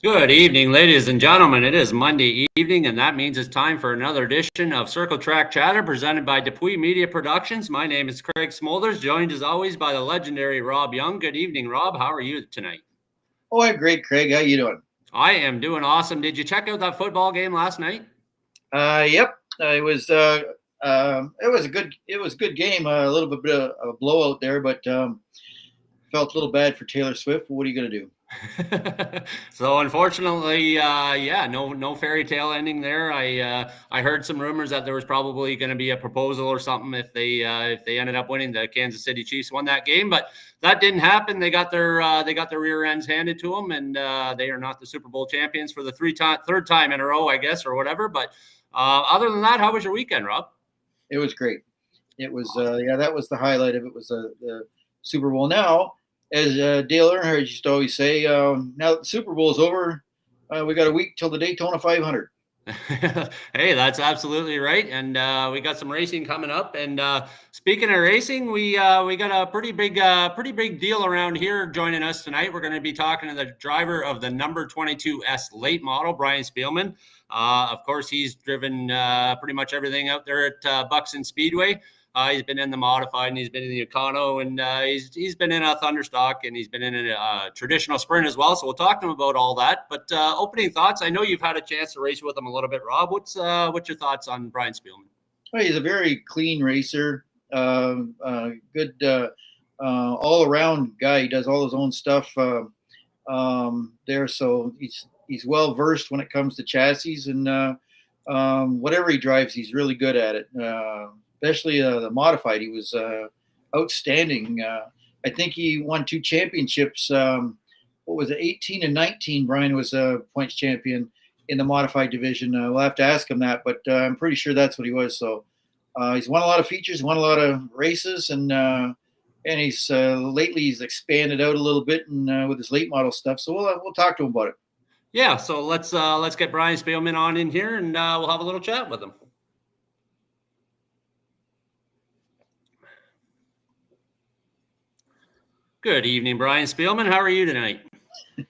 Good evening, ladies and gentlemen. It is Monday evening, and that means it's time for another edition of Circle Track Chatter presented by Dupuis Media Productions. My name is Craig Smolders, joined as always by the legendary Rob Young. Good evening, Rob. How are you tonight? Oh, I'm great, Craig. How you doing? I am doing awesome. Did you check out that football game last night? Yep. It was a good game. A little bit of a blowout there, but felt a little bad for Taylor Swift. But what are you gonna do? So unfortunately, no fairy tale ending there. I heard some rumors that there was probably going to be a proposal or something if they ended up winning. The Kansas City Chiefs won that game, but that didn't happen. They got their rear ends handed to them, and they are not the Super Bowl champions for the third time in a row, I guess, or whatever. But other than that, how was your weekend, Rob? It was great. It was that was the highlight of it. Was the Super Bowl. Now, as Dale Earnhardt used to always say, now that the Super Bowl is over, we got a week till the Daytona 500. Hey, that's absolutely right. And we got some racing coming up. And speaking of racing, we got a pretty big deal around here joining us tonight. We're going to be talking to the driver of the number 22S late model, Brian Speelman. Of course, he's driven pretty much everything out there at Buxton Speedway. He's been in the modified, and he's been in the Econo, and he's been in a Thunderstock, and he's been in a traditional sprint as well. So we'll talk to him about all that. But opening thoughts, I know you've had a chance to race with him a little bit, Rob. What's your thoughts on Brian Speelman? Well, he's a very clean racer, good all-around guy. He does all his own stuff there, so he's well versed when it comes to chassis, and whatever he drives, he's really good at it. Especially the modified, he was outstanding. I think he won 2 championships. What was it, 18 and 19? Brian was a points champion in the modified division. We'll have to ask him that, but I'm pretty sure that's what he was. So he's won a lot of features, won a lot of races, and he's lately he's expanded out a little bit and with his late model stuff. So we'll talk to him about it. Yeah, so let's get Brian Speelman on in here, and we'll have a little chat with him. Good evening, Brian Speelman. How are you tonight?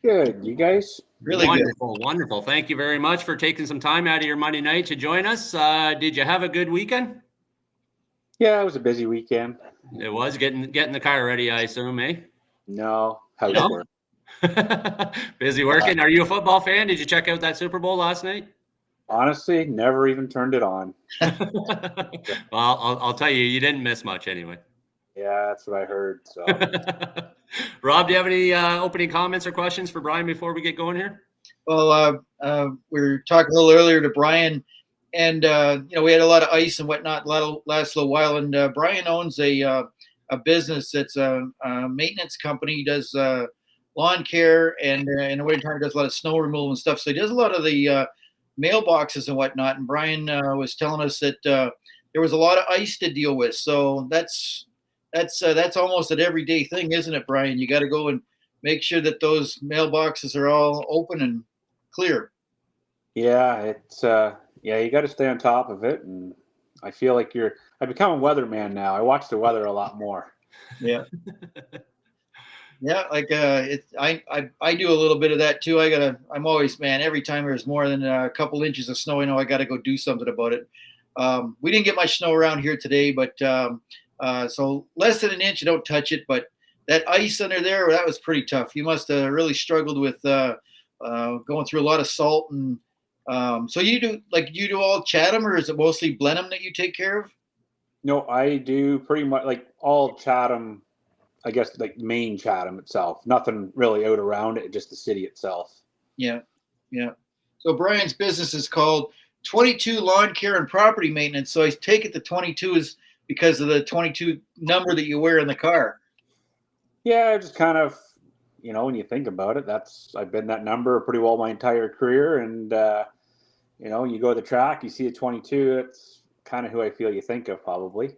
Good. You guys? Really wonderful, good. Wonderful. Thank you very much for taking some time out of your Monday night to join us. Did you have a good weekend? Yeah, it was a busy weekend. It was getting the car ready, I assume, eh? No, housework. Busy working. Are you a football fan? Did you check out that Super Bowl last night? Honestly, never even turned it on. Well, I'll tell you, you didn't miss much anyway. Yeah, that's what I heard. So, Rob, do you have any opening comments or questions for Brian before we get going here? Well, we were talking a little earlier to Brian, and we had a lot of ice and whatnot last little while. And Brian owns a business that's a maintenance company. He does lawn care, and in the wintertime does a lot of snow removal and stuff. So he does a lot of the mailboxes and whatnot. And Brian was telling us that there was a lot of ice to deal with. So that's almost an everyday thing, isn't it, Brian? You got to go and make sure that those mailboxes are all open and clear. Yeah, it's you got to stay on top of it, and I feel like I've become a weatherman now. I watch the weather a lot more. Yeah. Yeah, like I do a little bit of that too. I'm always, man, every time there's more than a couple inches of snow, I know I got to go do something about it. We didn't get much snow around here today, but so less than an inch, you don't touch it. But that ice under there, that was pretty tough. You must have really struggled with going through a lot of salt. And so you do all Chatham, or is it mostly Blenheim that you take care of? No, I do pretty much like all Chatham. I guess like main Chatham itself. Nothing really out around it, just the city itself. Yeah, yeah. So Brian's business is called 22 Lawn Care and Property Maintenance. So I take it the 22 is because of the 22 number that you wear in the car. Yeah, just kind of, when you think about it, I've been that number pretty well my entire career. And, you go to the track, you see a 22, it's kind of who I feel you think of probably.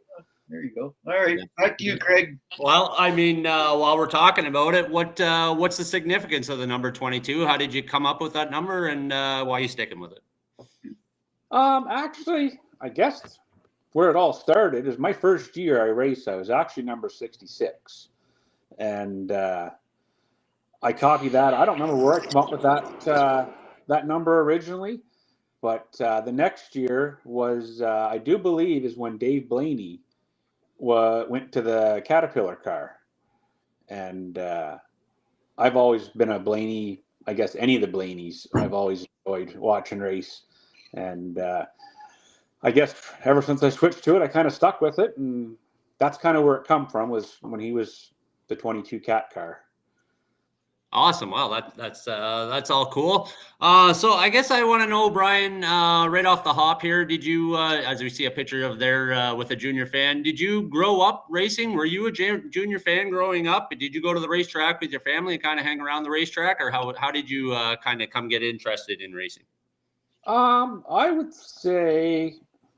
There you go. All right, back to you, Craig. Well, I mean, while we're talking about it, what's the significance of the number 22? How did you come up with that number, and why are you sticking with it? Actually, I guess where it all started is my first year I raced. I was actually number 66, and I copied that. I don't remember where I came up with that number originally, but the next year was, I do believe, is when Dave Blaney went to the Caterpillar car, and I've always been a Blaney. I guess any of the Blaneys, I've always enjoyed watching race, and I guess ever since I switched to it, I kind of stuck with it, and that's kind of where it come from. Was when he was the 22 Cat car. Awesome. Wow, that's all cool. So I guess I want to know, Brian, right off the hop here, did you, as we see a picture of there with a junior fan, did you grow up racing? Were you a junior fan growing up? Did you go to the racetrack with your family and kind of hang around the racetrack, or how did you kind of come get interested in racing? I would say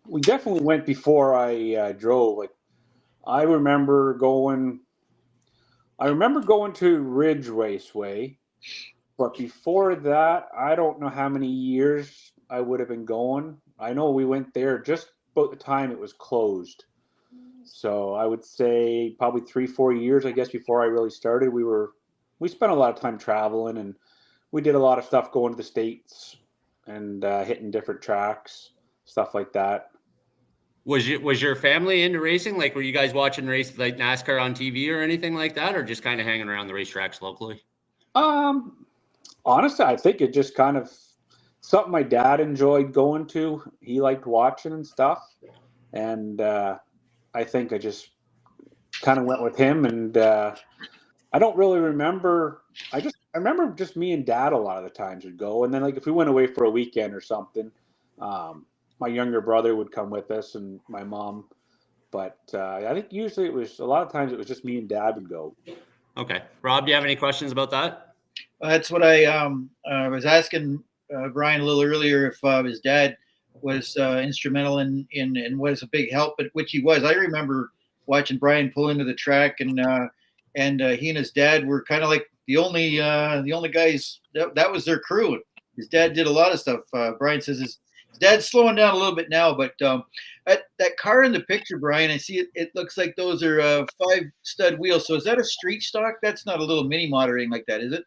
we definitely went before I drove. Like I remember going to Ridge Raceway, but before that, I don't know how many years I would have been going. I know we went there just about the time it was closed. So I would say probably 3-4 years, I guess, before I really started. We spent a lot of time traveling, and we did a lot of stuff going to the States and hitting different tracks, stuff like that. Was your family into racing? Like, were you guys watching race like NASCAR on TV or anything like that, or just kind of hanging around the racetracks locally? Honestly, I think it just kind of something my dad enjoyed going to. He liked watching and stuff, and I think I just kind of went with him. And I don't really remember. I remember just me and dad a lot of the times would go, and then like if we went away for a weekend or something. My younger brother would come with us and my mom, but I think usually it was a lot of times it was just me and dad would go. Okay. Rob, do you have any questions about that? That's what I was asking Brian a little earlier if his dad was instrumental in was a big help, but which he was. I remember watching Brian pull into the track, and he and his dad were kind of like the only guys that was their crew. His dad did a lot of stuff. Brian says his dad's slowing down a little bit now, but that car in the picture, Brian, I see it. It looks like those are 5-stud wheels. So is that a street stock? That's not a little mini mod or anything like that, is it?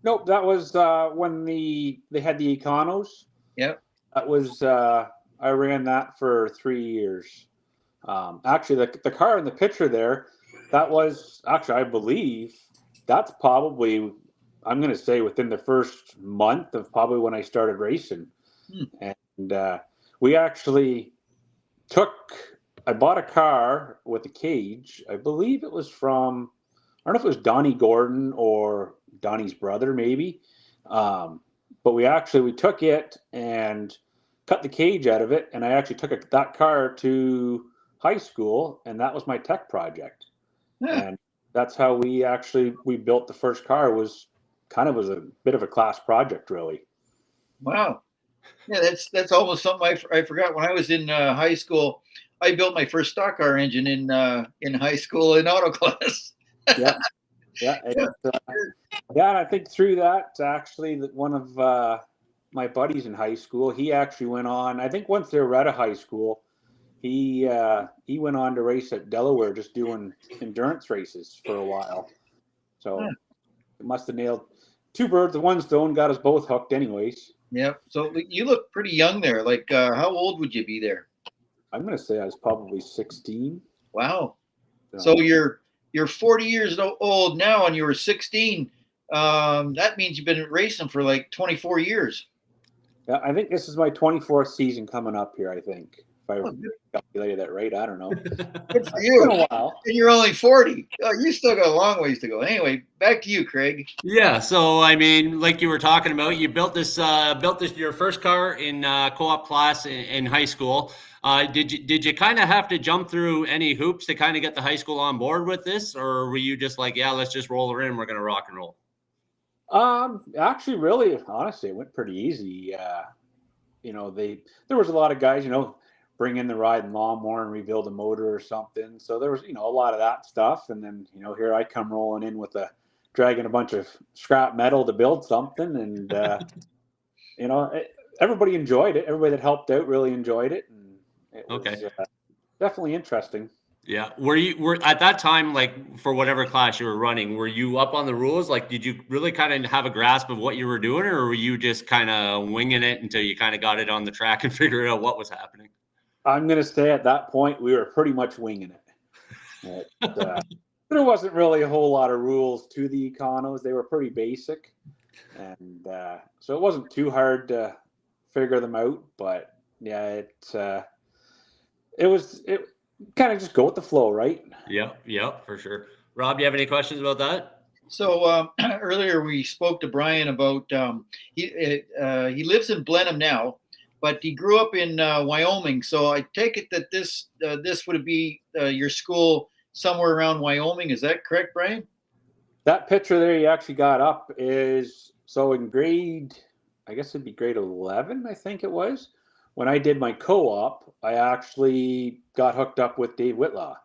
Nope, that was when they had the Econos. Yeah, that was I ran that for 3 years. Actually, the car in the picture there, that was actually I believe that's probably I'm going to say within the first month of probably when I started racing. And we actually I bought a car with a cage. I believe it was from, I don't know if it was Donnie Gordon or Donnie's brother, maybe. But we took it and cut the cage out of it. And I actually took that car to high school, and that was my tech project. Yeah. And that's how we built the first car. Was a bit of a class project, really. Wow. Yeah, that's almost something I forgot. When I was in high school, I built my first stock car engine in high school in auto class. Yeah. And I think through that, actually, that one of my buddies in high school, he actually went on. I think once they were out of high school, he went on to race at Delaware, just doing endurance races for a while. So it must have nailed 2 birds with 1 stone. Got us both hooked, anyways. Yep. So you look pretty young there. Like, how old would you be there? I'm going to say I was probably 16. Wow. So you're 40 years old now, and you were 16. That means you've been racing for like 24 years. Yeah, I think this is my 24th season coming up here, I think. If I calculated that right, I don't know. Good for you. It's been a while. And you're only 40. Oh, you still got a long ways to go. Anyway, back to you, Craig. Yeah. So, I mean, like you were talking about, you built this your first car in co-op class in high school. Did you kind of have to jump through any hoops to kind of get the high school on board with this, or were you just like, yeah, let's just roll her in, we're going to rock and roll? Actually, really, honestly, it went pretty easy. There was a lot of guys, bring in the riding lawnmower and rebuild a motor or something. So there was, a lot of that stuff. And then, here I come rolling in with dragging a bunch of scrap metal to build something. And, everybody enjoyed it. Everybody that helped out really enjoyed it. And it was definitely interesting. Yeah. Were at that time, like for whatever class you were running, were you up on the rules? Like, did you really kind of have a grasp of what you were doing, or were you just kind of winging it until you kind of got it on the track and figured out what was happening? I'm going to say at that point, we were pretty much winging it. There wasn't really a whole lot of rules to the econos. They were pretty basic. And so it wasn't too hard to figure them out. But yeah, it kind of just go with the flow, right? Yep, for sure. Rob, do you have any questions about that? So earlier we spoke to Brian about he lives in Blenheim now, but he grew up in Wyoming. So I take it that this would be your school somewhere around Wyoming. Is that correct, Brian? That picture there you actually got up is so in grade, I guess it'd be grade 11, I think it was. When I did my co-op, I actually got hooked up with Dave Whitlaw.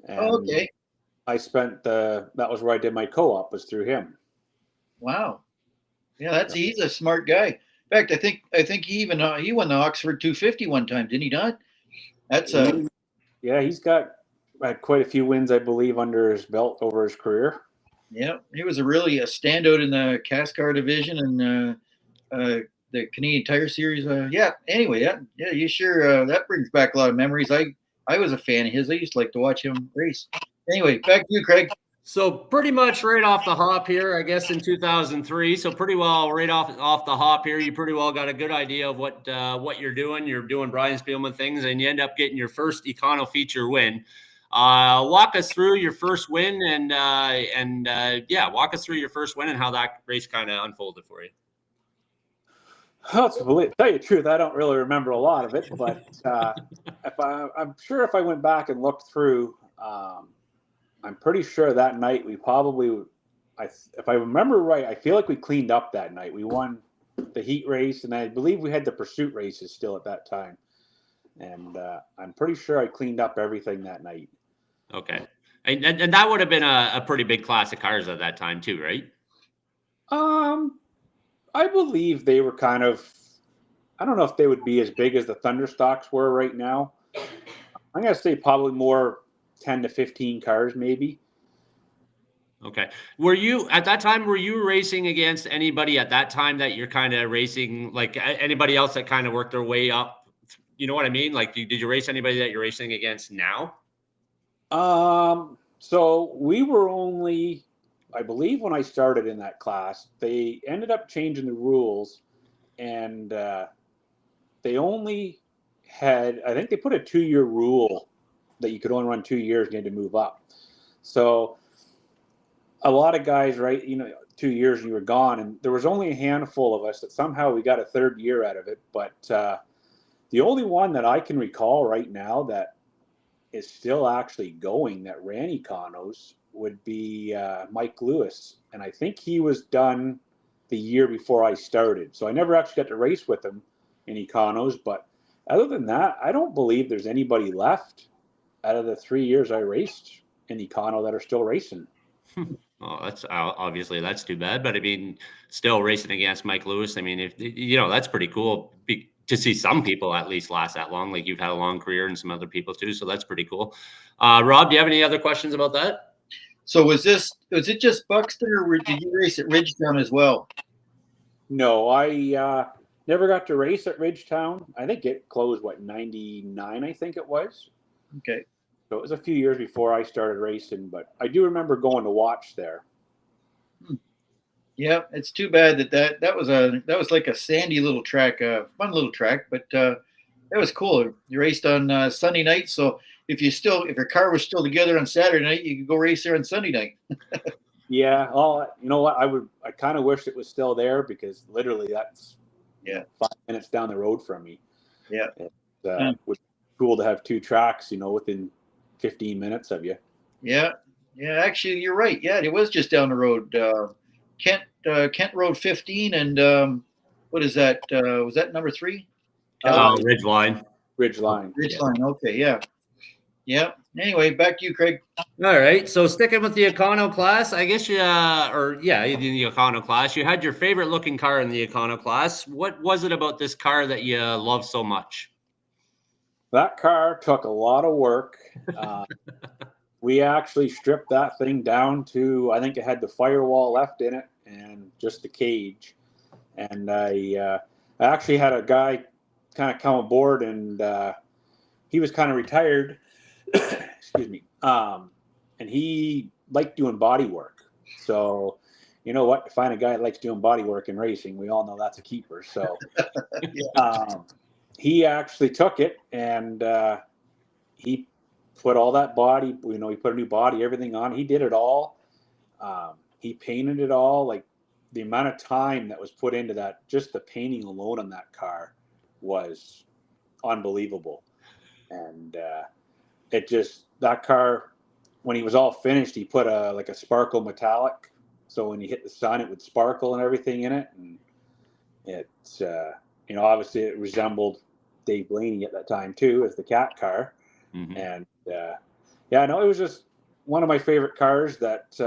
And okay. I spent that was where I did my co-op, was through him. Wow. Yeah, he's a smart guy. In fact, I think he even he won the Oxford 250 one time, didn't he not? Yeah, he's got quite a few wins, I believe, under his belt over his career. Yeah, he was a standout in the Cascar division and the Canadian Tire Series. Anyway, yeah, you sure that brings back a lot of memories. I was a fan of his. I used to like to watch him race. Anyway, back to you, Craig. So pretty much right off the hop here, I guess in 2003. So pretty well right off the hop here, you pretty well got a good idea of what you're doing. You're doing Brian Speelman things, and you end up getting your first Econo feature win. Walk us through your first win, and walk us through your first win and how that race kind of unfolded for you. Well, to tell you the truth, I don't really remember a lot of it, but I'm sure if I went back and looked through. I'm pretty sure that night we probably, if I remember right, I feel like we cleaned up that night. We won the heat race, and I believe we had the pursuit races still at that time. And I'm pretty sure I cleaned up everything that night. Okay. And that would have been a pretty big class of cars at that time too, right? I believe they were kind of, I don't know if they would be as big as the Thunderstocks were right now. I'm going to say probably more 10 to 15 cars maybe. Okay. Were you at that time, were you racing against anybody at that time that you're kind of racing, like anybody else that kind of worked their way up? You know what I mean? Like, did you race anybody that you're racing against now? So we were only, I believe when I started in that class, they ended up changing the rules, and they only had, I think they put a 2-year rule that you could only run 2 years and you had to move up. So a lot of guys, right, 2 years and you were gone, and there was only a handful of us that somehow we got a third year out of it. But the only one that I can recall right now that is still actually going that ran Econos would be Mike Lewis. And I think he was done the year before I started. So I never actually got to race with him in Econos. But other than that, I don't believe there's anybody left out of the 3 years I raced in Econo that are still racing. Oh, that's obviously that's too bad. But I mean, still racing against Mike Lewis. I mean, if that's pretty cool to see some people at least last that long. Like you've had a long career and some other people too. So that's pretty cool. Rob, do you have any other questions about that? So was it just Buxton, or did you race at Ridgetown as well? No, I never got to race at Ridgetown. I think it closed, 99, I think it was. Okay. So it was a few years before I started racing, but I do remember going to watch there. Yeah, it's too bad that was like a sandy little track, fun little track, but that was cool. You raced on Sunday night, so if your car was still together on Saturday night, you could go race there on Sunday night. Yeah, well, you know what? I kind of wish it was still there, because literally that's 5 minutes down the road from me. Yeah, it would be cool to have two tracks, within 15 minutes of you. Yeah. Actually, you're right. Yeah, it was just down the road. Kent Road 15, and what is that? Was that number 3? Ridgeline. Ridgeline. Okay, yeah. Anyway, back to you, Craig. All right. So sticking with the Econo class, I guess in the Econo class, you had your favorite looking car in the Econo class. What was it about this car that you love so much? That car took a lot of work. We actually stripped that thing down to, I think it had the firewall left in it and just the cage. And I actually had a guy kind of come aboard, and he was kind of retired. Excuse me. And he liked doing body work. So, you know what? To find a guy that likes doing body work in racing, we all know that's a keeper. So, he actually took it, and he put all that body, he put a new body, everything on. He did it all. He painted it all. Like, the amount of time that was put into that, just the painting alone on that car was unbelievable. And that car, when he was all finished, he put a sparkle metallic. So when you hit the sun, it would sparkle and everything in it. And it's, obviously it resembled Dave Blaney at that time too, as the cat car. Mm-hmm. And it was just one of my favorite cars that,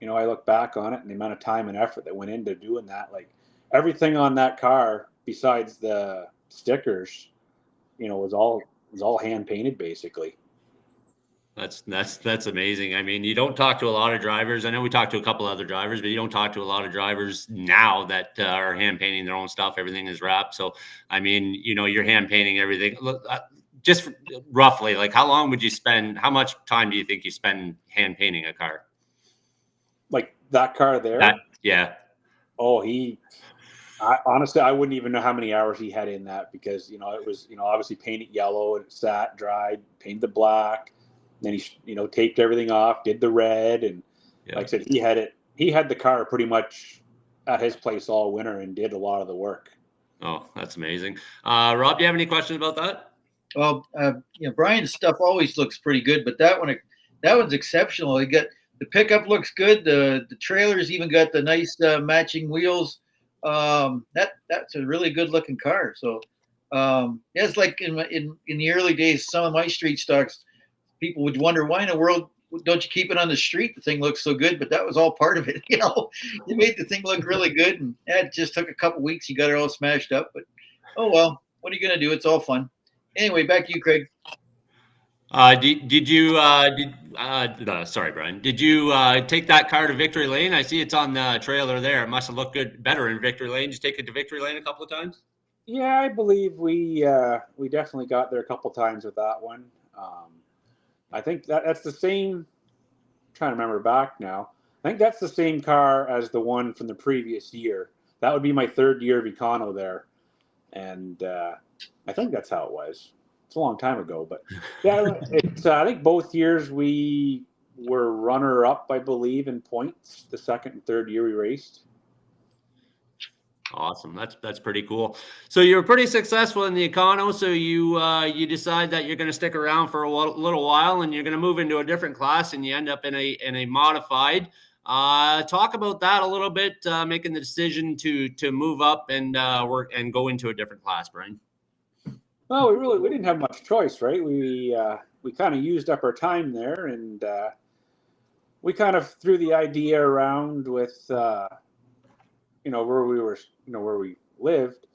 I look back on it and the amount of time and effort that went into doing that. Like, everything on that car besides the stickers, was all hand painted basically. That's amazing. I mean, you don't talk to a lot of drivers. I know we talked to a couple other drivers, but you don't talk to a lot of drivers now that are hand painting their own stuff. Everything is wrapped. So, I mean, you're hand painting everything. Look, just roughly, like, how long would you spend? How much time do you think you spend hand painting a car? Like that car there? Yeah. Oh, honestly, I wouldn't even know how many hours he had in that, because, it was, obviously painted yellow and it sat, dried, painted the black. Then he, taped everything off, did the red. And like I said, he had the car pretty much at his place all winter and did a lot of the work. Oh, that's amazing. Rob, do you have any questions about that? Well, Brian's stuff always looks pretty good, but that one's exceptional. The pickup looks good. The trailer's even got the nice matching wheels. That's a really good looking car. So, it's like in the early days, some of my street stocks, people would wonder, why in the world don't you keep it on the street? The thing looks so good, but that was all part of it. You made the thing look really good, and it just took a couple weeks. You got it all smashed up, but oh well. What are you gonna do? It's all fun. Anyway, back to you, Craig. Sorry, Brian. Did you take that car to Victory Lane? I see it's on the trailer there. It must have looked better in Victory Lane. Did you take it to Victory Lane a couple of times? Yeah, I believe we definitely got there a couple times with that one. I think that's the same. I'm trying to remember back now. I think that's the same car as the one from the previous year. That would be my third year of Econo there, and I think that's how it was. It's a long time ago, but yeah, I think both years we were runner up, I believe, in points. The second and third year we raced. Awesome. That's pretty cool. So you were pretty successful in the Econo. So you decide that you're going to stick around for a little while, and you're going to move into a different class, and you end up in a modified. Talk about that a little bit. Making the decision to move up and work and go into a different class, Brian. Well, we didn't have much choice, right? We kind of used up our time there, and we kind of threw the idea around with. Where we were, where we lived,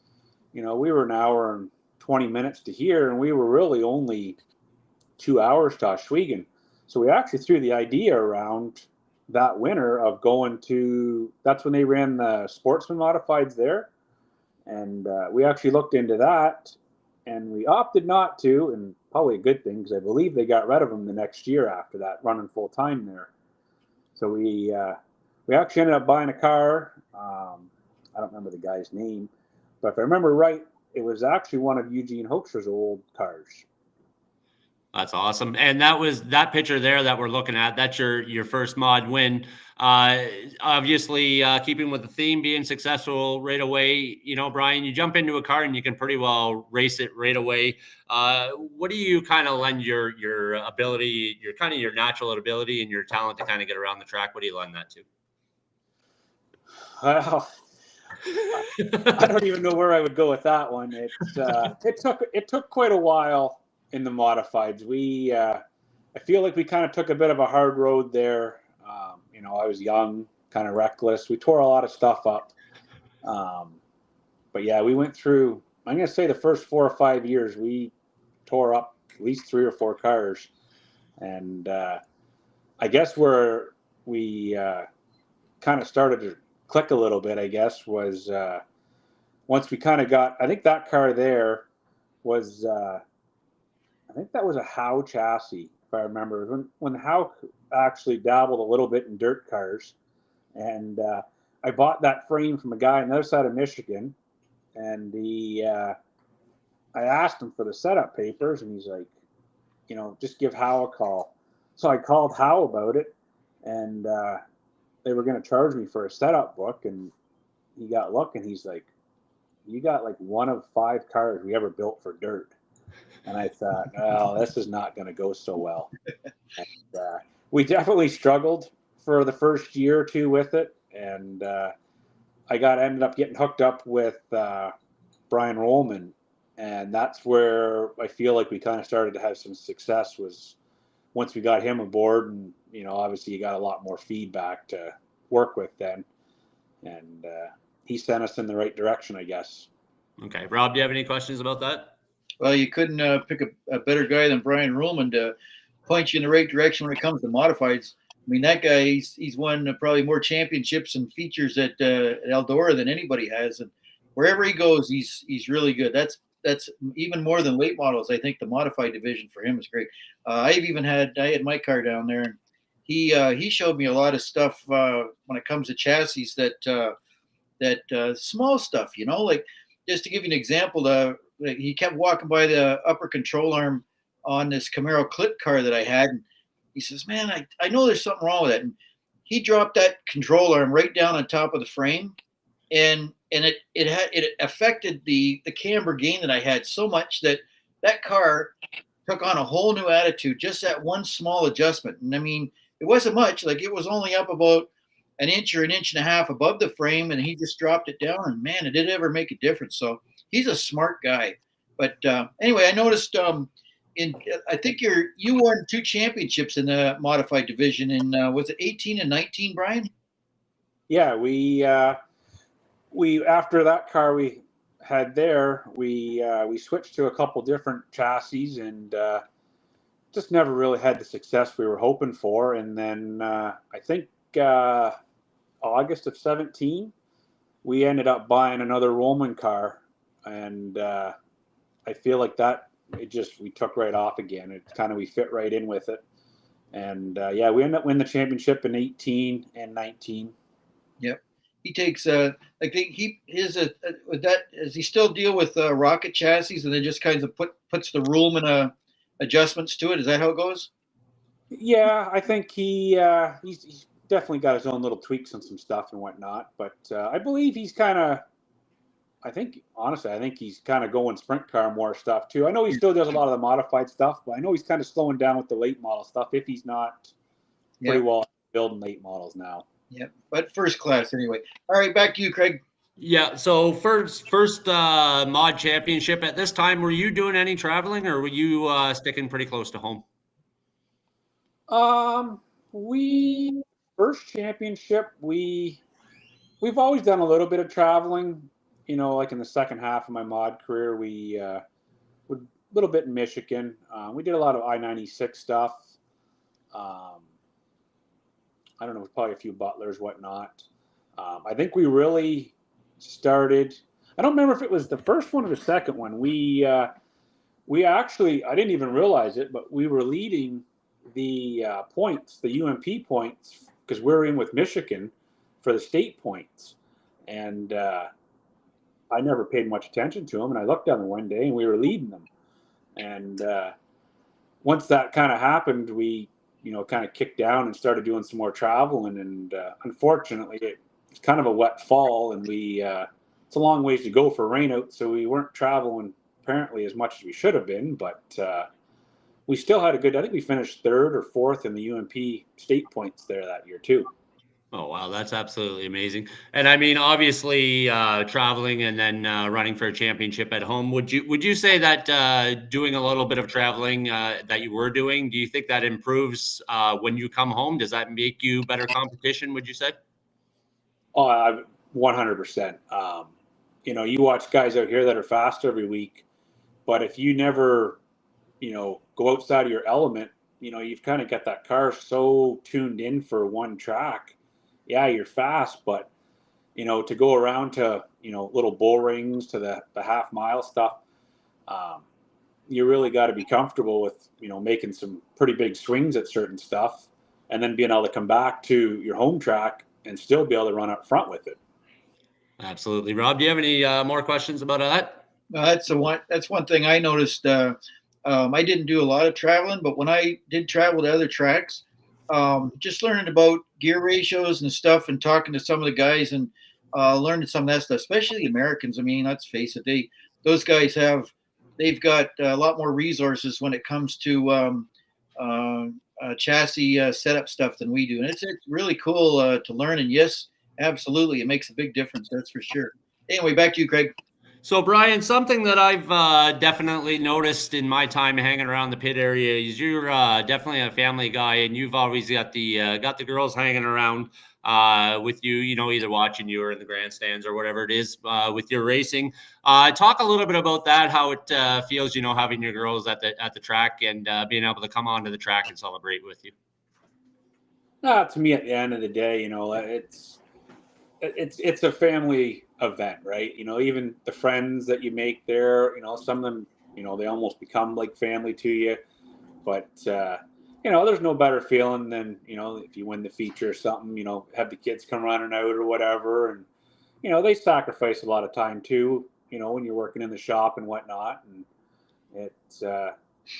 we were an hour and 20 minutes to here, and we were really only 2 hours to Oswego. So we actually threw the idea around that winter of going to, that's when they ran the Sportsman Modifieds there. And we actually looked into that, and we opted not to, and probably a good thing, because I believe they got rid of them the next year after that, running full time there. So we actually ended up buying a car. I don't remember the guy's name, but if I remember right, it was actually one of Eugene Hoekscher's old cars. That's awesome. And that picture there that we're looking at, that's your first mod win. Obviously, keeping with the theme, being successful right away, Brian, you jump into a car and you can pretty well race it right away. What do you kind of lend your ability, your natural ability and your talent to kind of get around the track? What do you lend that to? Well, I don't even know where I would go with that one. It took quite a while in the modifieds. I feel like we kind of took a bit of a hard road there. I was young, kind of reckless. We tore a lot of stuff up. But yeah, we went through, I'm going to say the first 4 or 5 years, we tore up at least 3 or 4 cars. And I guess where we kind of started to click a little bit, I guess, was once we kind of got, I think that car there was, I think that was a Howe chassis, if I remember. When Howe actually dabbled a little bit in dirt cars. And I bought that frame from a guy on the other side of Michigan. And I asked him for the setup papers, and he's like, just give Howe a call. So I called Howe about it, and they were going to charge me for a setup book. And he got looking. He's like, you got like one of 5 cars we ever built for dirt. And I thought, oh, this is not going to go so well. And, we definitely struggled for the first year or 2 with it. And I ended up getting hooked up with Brian Speelman. And that's where I feel like we kind of started to have some success, was once we got him aboard. And, obviously you got a lot more feedback to work with then. And he sent us in the right direction, I guess. Okay. Rob, do you have any questions about that? Well, you couldn't pick a better guy than Brian Speelman to point you in the right direction when it comes to modifieds. I mean, that guy, he's won probably more championships and features at Eldora than anybody has. And wherever he goes, he's really good. That's even more than late models. I think the modified division for him is great. I had my car down there, and he showed me a lot of stuff when it comes to chassis that small stuff, like just to give you an example, he kept walking by the upper control arm on this Camaro Clit car that I had. And he says, man, I know there's something wrong with it. And he dropped that control arm right down on top of the frame. And it affected the camber gain that I had so much that car took on a whole new attitude, just that one small adjustment. And I mean, it wasn't much, like it was only up about an inch or an inch and a half above the frame, and he just dropped it down, and man, it did ever make a difference. So he's a smart guy. But anyway, I noticed I think you won 2 championships in the modified division in was it 18 and 19, Brian? Yeah, we after that car we had there, we switched to a couple different chassis, and just never really had the success we were hoping for. And then I think August of 17, we ended up buying another Roman car, and I feel like that we took right off again. We fit right in with it, and we ended up winning the championship in 18 and 19. Yep. He takes I think does he still deal with rocket chassis, and then just kind of puts the Ruhlman adjustments to it? Is that how it goes? Yeah, I think he's definitely got his own little tweaks on some stuff and whatnot, but I believe he's kind of, I think he's kind of going sprint car more stuff too. I know he still does a lot of the modified stuff, but I know he's kind of slowing down with the late model stuff, if he's not pretty well building late models now. Yep, but first class anyway. All right, back to you, Craig. Yeah, so first mod championship. At this time, were you doing any traveling, or were you sticking pretty close to home? First championship, we've always done a little bit of traveling, like in the second half of my mod career. We would a little bit in Michigan. We did a lot of I-96 stuff. I don't know, probably a few Butlers, whatnot. I think we really started, I don't remember if it was the first one or the second one. We actually, I didn't even realize it, but we were leading the points, the UMP points, because we're in with Michigan for the state points. And I never paid much attention to them. And I looked down there one day and we were leading them. And once that kind of happened, we, kind of kicked down and started doing some more traveling. And unfortunately, it's kind of a wet fall, and it's a long ways to go for rainout. So we weren't traveling apparently as much as we should have been, but we still had I think we finished 3rd or 4th in the UMP state points there that year too. Oh, wow. That's absolutely amazing. And I mean, obviously traveling and then running for a championship at home, would you say that doing a little bit of traveling that you were doing, do you think that improves when you come home? Does that make you better competition, would you say? 100%. You watch guys out here that are fast every week, but if you never go outside of your element, you've kind of got that car so tuned in for one track. Yeah, you're fast, but to go around to little bull rings to the half mile stuff, you really got to be comfortable with making some pretty big swings at certain stuff, and then being able to come back to your home track and still be able to run up front with it. Absolutely. Rob, do you have any more questions about that? That's one thing I noticed. I didn't do a lot of traveling, but when I did travel to other tracks, just learning about gear ratios and stuff, and talking to some of the guys, and learning some of that stuff, especially the Americans. I mean, let's face it, those guys they've got a lot more resources when it comes to chassis setup stuff than we do, and it's really cool to learn. And yes, absolutely, it makes a big difference. That's for sure. Anyway, back to you, Craig. So, Brian, something that I've definitely noticed in my time hanging around the pit area is you're definitely a family guy, and you've always got the girls hanging around with you, either watching you or in the grandstands or whatever it is with your racing. Talk a little bit about that, how it feels, having your girls at the track and being able to come onto the track and celebrate with you. To me, at the end of the day, it's a family event, right? Even the friends that you make there, some of them, they almost become like family to you. But there's no better feeling than if you win the feature or something, have the kids come running out or whatever, and they sacrifice a lot of time too, when you're working in the shop and whatnot, and it's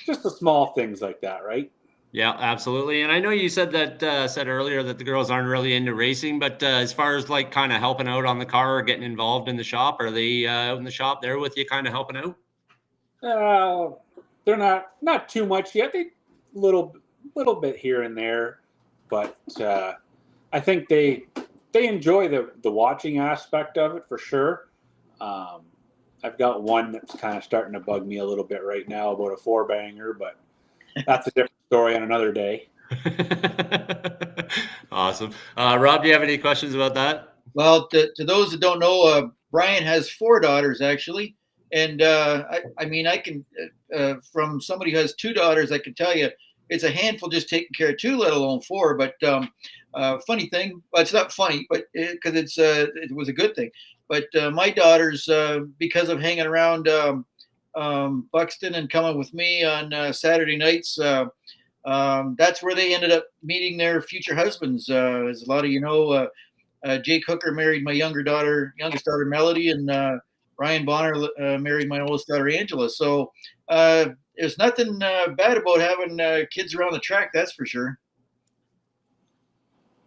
just the small things like that, right? Yeah, absolutely. And I know you said earlier that the girls aren't really into racing, but as far as like kind of helping out on the car or getting involved in the shop, are they out in the shop there with you kind of helping out? They're not too much yet. They little bit here and there, but I think they enjoy the watching aspect of it for sure. I've got one that's kind of starting to bug me a little bit right now about a 4-banger, but that's a different story on another day. Awesome. Rob, do you have any questions about that? Well, to those that don't know, Brian has 4 daughters actually, and I can from somebody who has 2 daughters, I can tell you it's a handful just taking care of 2, let alone 4. But funny thing, well, it's not funny, but because it was a good thing. But my daughters, because of hanging around Buxton and coming with me on Saturday nights, that's where they ended up meeting their future husbands. As a lot of Jake Hooker married my youngest daughter Melody, and Ryan Bonner married my oldest daughter Angela. So there's nothing bad about having kids around the track, that's for sure.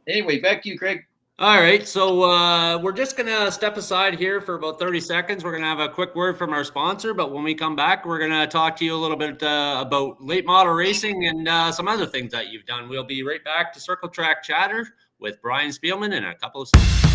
Anyway, back to you, Craig. All right, so we're just going to step aside here for about 30 seconds. We're going to have a quick word from our sponsor, but when we come back, we're going to talk to you a little bit about late model racing and some other things that you've done. We'll be right back to Circle Track Chatter with Brian Speelman in a couple of seconds.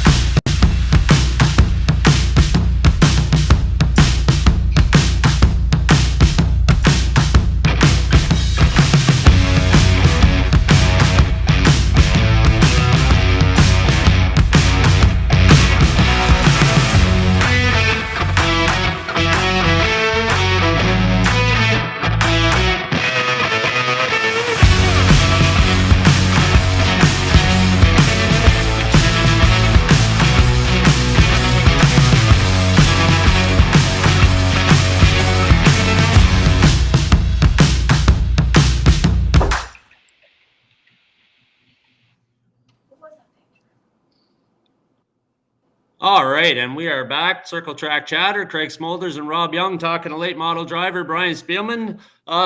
All right, and we are back. Circle Track Chatter. Craig Smolders and Rob Young talking to late model driver Brian Speelman.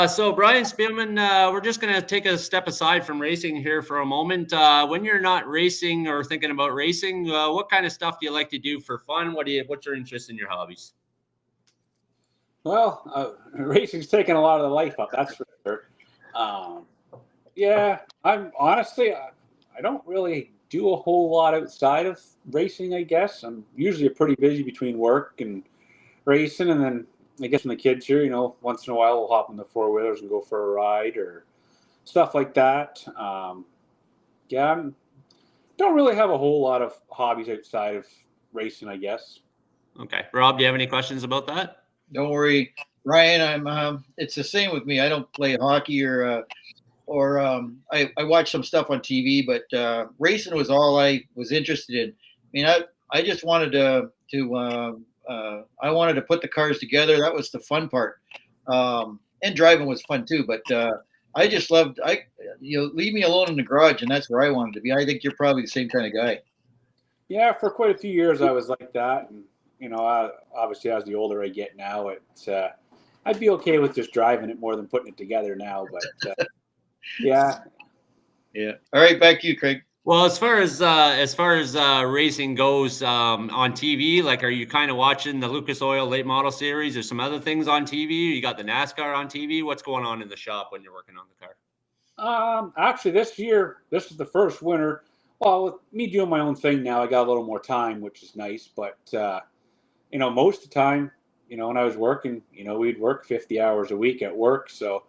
So Brian Speelman, we're just going to take a step aside from racing here for a moment. When you're not racing or thinking about racing, what kind of stuff do you like to do for fun? What's your interest in your hobbies? Well, racing's taken a lot of the life up, that's for sure. Yeah, I'm honestly, I don't really do a whole lot outside of racing, I guess. I'm usually pretty busy between work and racing, and then I guess when the kids here, once in a while we'll hop in the 4-wheelers and go for a ride or stuff like that. Yeah, don't really have a whole lot of hobbies outside of racing, I guess. Okay. Rob, do you have any questions about that? Don't worry. Ryan, it's the same with me. I don't play hockey I watch some stuff on TV, but racing was all I was interested in. I mean, I just wanted I wanted to put the cars together. That was the fun part. And driving was fun too, but I just loved, leave me alone in the garage, and that's where I wanted to be. I think you're probably the same kind of guy. Yeah, for quite a few years I was like that, and obviously as the older I get now, I'd be okay with just driving it more than putting it together now. But yeah. All right, back to you, Craig. Well, as far as racing goes on TV, like, are you kind of watching the Lucas Oil late model series or some other things on TV? You got the NASCAR on TV. What's going on in the shop when you're working on the car? Actually, this year, this is the first winter. Well, with me doing my own thing now, I got a little more time, which is nice. But most of the time, when I was working, we'd work 50 hours a week at work, so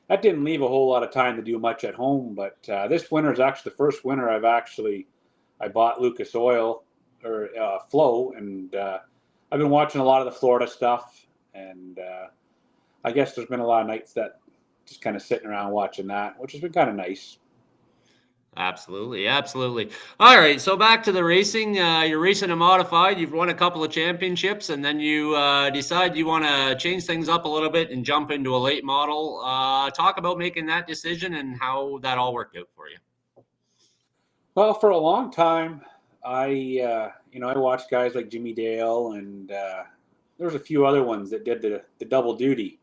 that didn't leave a whole lot of time to do much at home. But this winter is actually the first winter I bought Lucas Oil or Flow, and I've been watching a lot of the Florida stuff, and I guess there's been a lot of nights that just kind of sitting around watching that, which has been kind of nice. Absolutely. All right, so back to the racing. You're racing a modified. You've won a couple of championships, and then you decide you want to change things up a little bit and jump into a late model. Talk about making that decision and how that all worked out for you. Well, for a long time, I watched guys like Jimmy Dale, and there's a few other ones that did the double duty,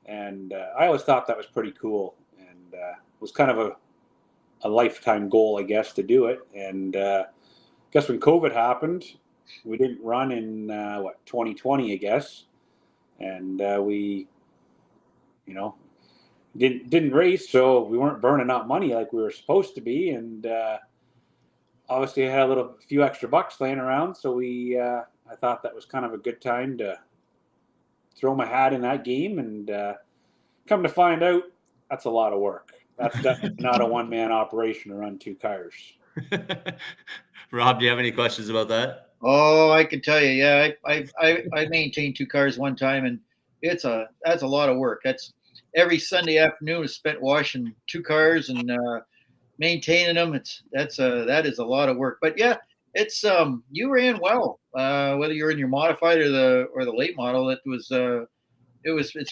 and I always thought that was pretty cool, and was kind of a lifetime goal, I guess, to do it. And I guess when COVID happened, we didn't run in 2020, I guess, and we didn't race, so we weren't burning out money like we were supposed to be, and obviously I had a few extra bucks laying around, so I thought that was kind of a good time to throw my hat in that game, and come to find out, that's a lot of work. That's definitely not a one-man operation to run two cars. Rob, do you have any questions about that? Oh, I can tell you. Yeah, I maintained two cars one time, and that's a lot of work. That's every Sunday afternoon is spent washing two cars and maintaining them. That is a lot of work. But yeah, it's you ran well. Whether you're in your modified or the late model, it's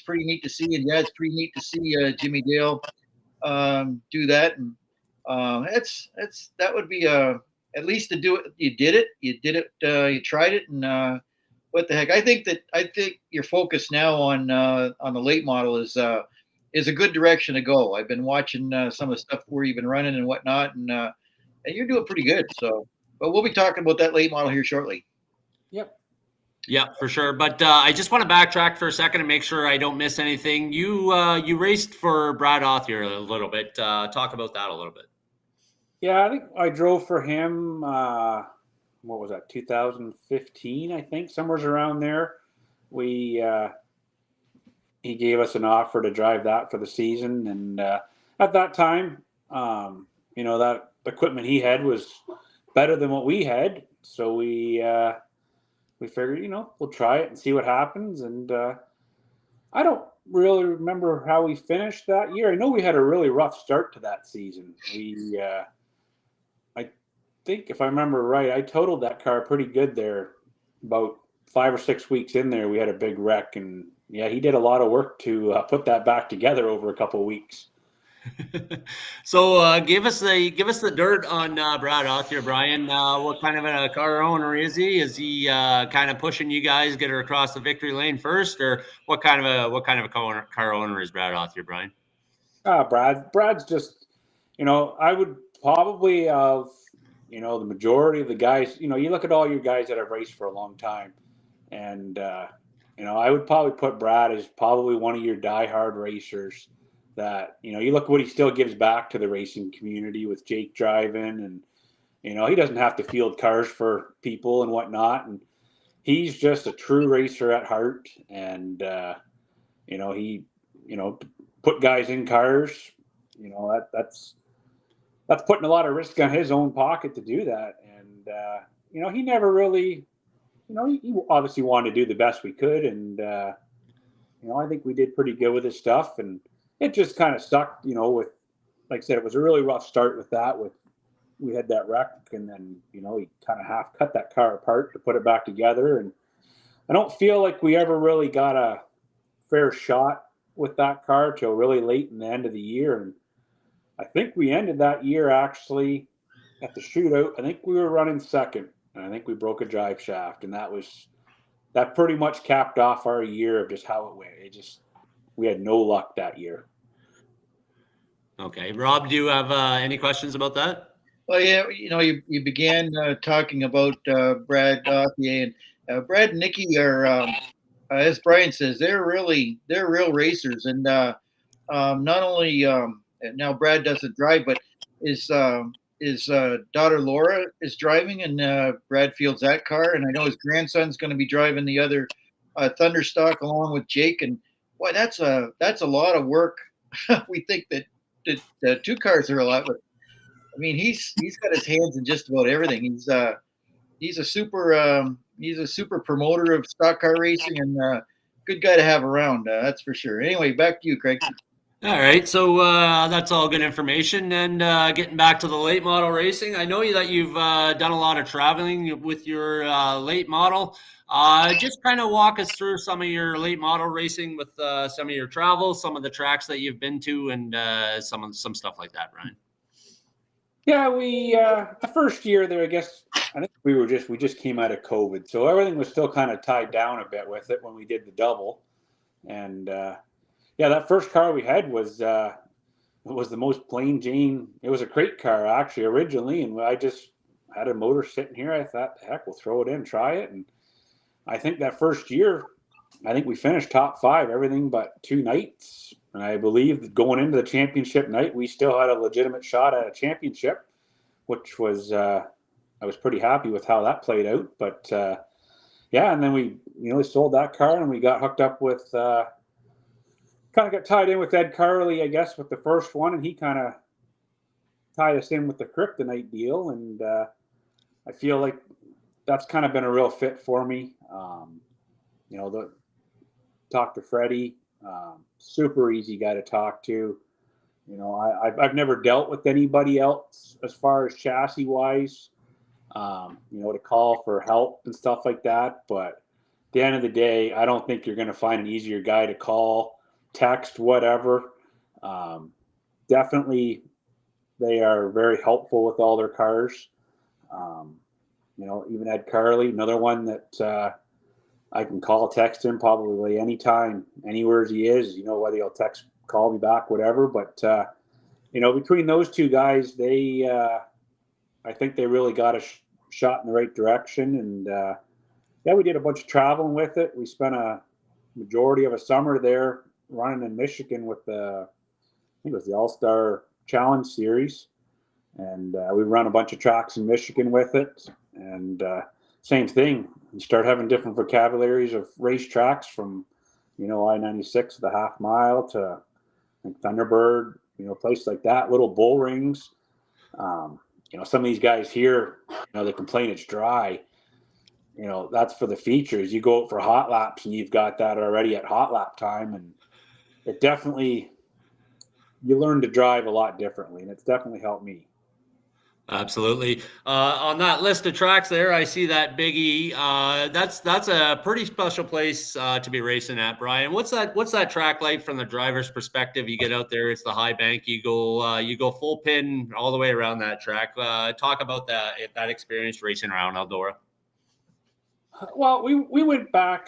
pretty neat to see. And yeah, it's pretty neat to see Jimmy Dale do that, and that would be at least to do it. You did it. You tried it, and what the heck? I think your focus now on the late model is a good direction to go. I've been watching some of the stuff where you've been running and whatnot, and you're doing pretty good. So, but we'll be talking about that late model here shortly. Yep. Yeah, for sure. But I just want to backtrack for a second and make sure I don't miss anything. You raced for Brad Othier a little bit. Talk about that a little bit. Yeah, I think I drove for him. What was that? 2015, I think, somewhere around there. He gave us an offer to drive that for the season, and at that time, that equipment he had was better than what we had, so we figured, we'll try it and see what happens. And I don't really remember how we finished that year. I know we had a really rough start to that season. I think if I remember right, I totaled that car pretty good there. About 5 or 6 weeks in there, we had a big wreck, and yeah, he did a lot of work to put that back together over a couple of weeks. So give us the dirt on Brad Othier, Brian. What kind of a car owner is he? Is he kind of pushing you guys get her across the victory lane first, or what kind of a car owner is Brad Othier, Brian? Brad's just, I would probably have, the majority of the guys, you look at all your guys that have raced for a long time, and I would probably put Brad as probably one of your diehard racers. That, you look what he still gives back to the racing community with Jake driving, and, he doesn't have to field cars for people and whatnot. And he's just a true racer at heart. And, he, put guys in cars, that's putting a lot of risk on his own pocket to do that. And, he never really, he obviously wanted to do the best we could. And, I think we did pretty good with his stuff, and it just kind of sucked, with, like I said, it was a really rough start with that. We had that wreck, and then, he kind of half cut that car apart to put it back together. And I don't feel like we ever really got a fair shot with that car till really late in the end of the year. And I think we ended that year actually at the shootout. I think we were running second, and I think we broke a drive shaft, and that pretty much capped off our year of just how it went. We had no luck that year. Okay, Rob, do you have any questions about that? Well, yeah, you began talking about Brad Gauthier, and Brad and Nikki are, as Brian says, they're real racers, and not only now Brad doesn't drive, but his daughter Laura is driving, and Brad fields that car, and I know his grandson's going to be driving the other Thunderstock along with Jake, and boy, that's a lot of work. We think that two cars are a lot, but I mean, he's got his hands in just about everything. He's a super promoter of stock car racing, and good guy to have around. That's for sure. Anyway, back to you, Craig. All right, so that's all good information. And getting back to the late model racing, I know that you've done a lot of traveling with your late model. Just kind of walk us through some of your late model racing with some of your travels, some of the tracks that you've been to, and some stuff like that, Ryan. Yeah, we the first year there, I think we just came out of COVID, so everything was still kind of tied down a bit with it when we did the double. And yeah, that first car we had was the most plain Jane. It was a crate car actually originally, and I just had a motor sitting here. I thought, heck, we'll throw it in, try it. And I think that first year, I think we finished top 5 everything but 2 nights. And I believe that going into the championship night, we still had a legitimate shot at a championship, which was I was pretty happy with how that played out. But yeah, and then we sold that car, and we got hooked up with kind of got tied in with Ed Carley, I guess, with the first one, and he kind of tied us in with the Kryptonite deal. And I feel like that's kind of been a real fit for me. Talk to Freddie. Super easy guy to talk to. I've never dealt with anybody else as far as chassis wise, to call for help and stuff like that. But at the end of the day, I don't think you're going to find an easier guy to call, text, whatever. Definitely, they are very helpful with all their cars. Even Ed Carley, another one that I can call, text him probably anytime, anywhere he is, whether he'll text, call me back, whatever. But, between those two guys, I think they really got a shot in the right direction. And, yeah, we did a bunch of traveling with it. We spent a majority of a summer there running in Michigan with I think it was the All-Star Challenge Series. And we run a bunch of tracks in Michigan with it. And same thing. You start having different vocabularies of race tracks from, I-96, the half mile, to Thunderbird, places like that, little bull rings. Some of these guys here, they complain it's dry. That's for the features. You go out for hot laps and you've got that already at hot lap time. And it definitely, you learn to drive a lot differently. And it's definitely helped me. Absolutely. On that list of tracks there, I see that Big E. That's a pretty special place to be racing at, Brian. What's that track like from the driver's perspective? You get out there, it's the high bank. You go full pin all the way around that track. Talk about that experience racing around Eldora. Well, we went back,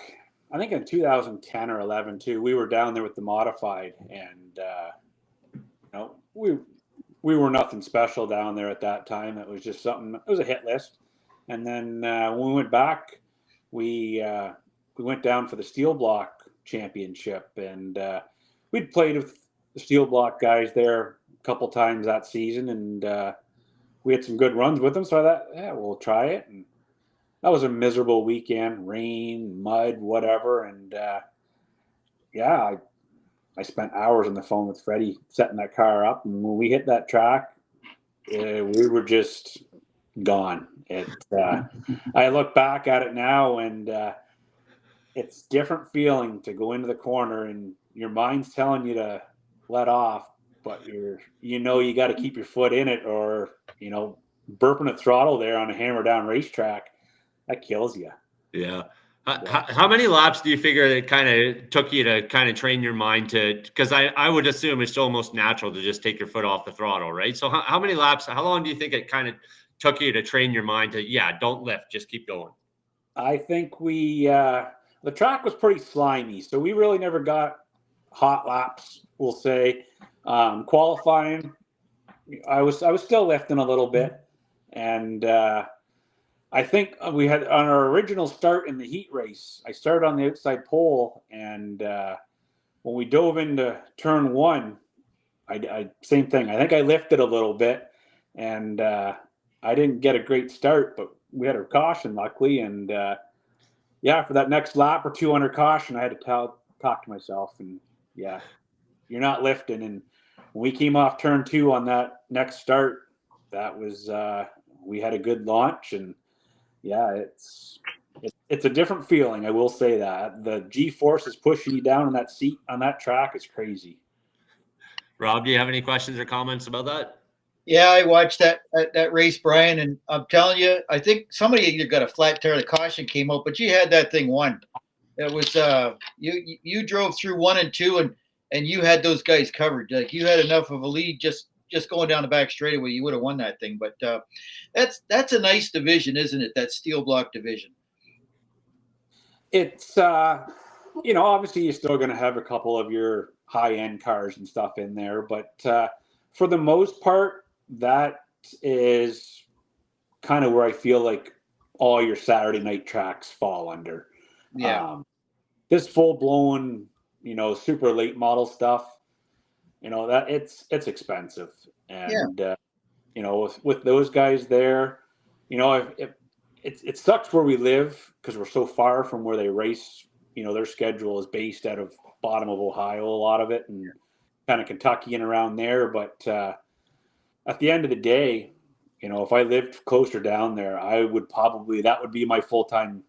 I think in 2010 or 11 too. We were down there with the modified, and we were nothing special down there at that time. It was just something. It was a hit list. And then when we went back, we went down for the Steel Block Championship, and we'd played with the Steel Block guys there a couple times that season, and we had some good runs with them. So I thought, yeah, we'll try it. And that was a miserable weekend, rain, mud, whatever. And yeah, I spent hours on the phone with Freddie setting that car up. And when we hit that track, we were just gone. I look back at it now, and it's different feeling to go into the corner and your mind's telling you to let off, but you got to keep your foot in it, or burping a throttle there on a hammer down racetrack, that kills you. Yeah. How many laps do you figure it kind of took you to kind of train your mind to, because I would assume it's almost natural to just take your foot off the throttle, right? So how many laps, how long do you think it kind of took you to train your mind to, don't lift, just keep going? I think the track was pretty slimy, so we really never got hot laps, we'll say. Qualifying, I was still lifting a little bit, and I think we had on our original start in the heat race, I started on the outside pole, and when we dove into turn one, I same thing. I think I lifted a little bit, and I didn't get a great start, but we had our caution luckily, and for that next lap or two under caution, I had to talk to myself, and you're not lifting. And when we came off turn two on that next start, that was we had a good launch, and it's a different feeling. I will say that the G-force is pushing you down on that seat on that track is crazy. Rob, do you have any questions or comments about that? Yeah, I watched that race, Brian, and I'm telling you, I think somebody either got a flat tire, the caution came out, but you had that thing won. It was you drove through 1 and 2, and you had those guys covered. Like, you had enough of a lead just going down the back straightaway, you would have won that thing. But that's a nice division, isn't it? That steel block division. It's obviously you're still going to have a couple of your high end cars and stuff in there, but for the most part, that is kind of where I feel like all your Saturday night tracks fall under. Yeah. This full blown, super late model stuff, that it's expensive, and with those guys there, if it sucks where we live because we're so far from where they race. Their schedule is based out of bottom of Ohio, a lot of it, and kind of Kentucky and around there. But at the end of the day, if I lived closer down there, that would be my full-time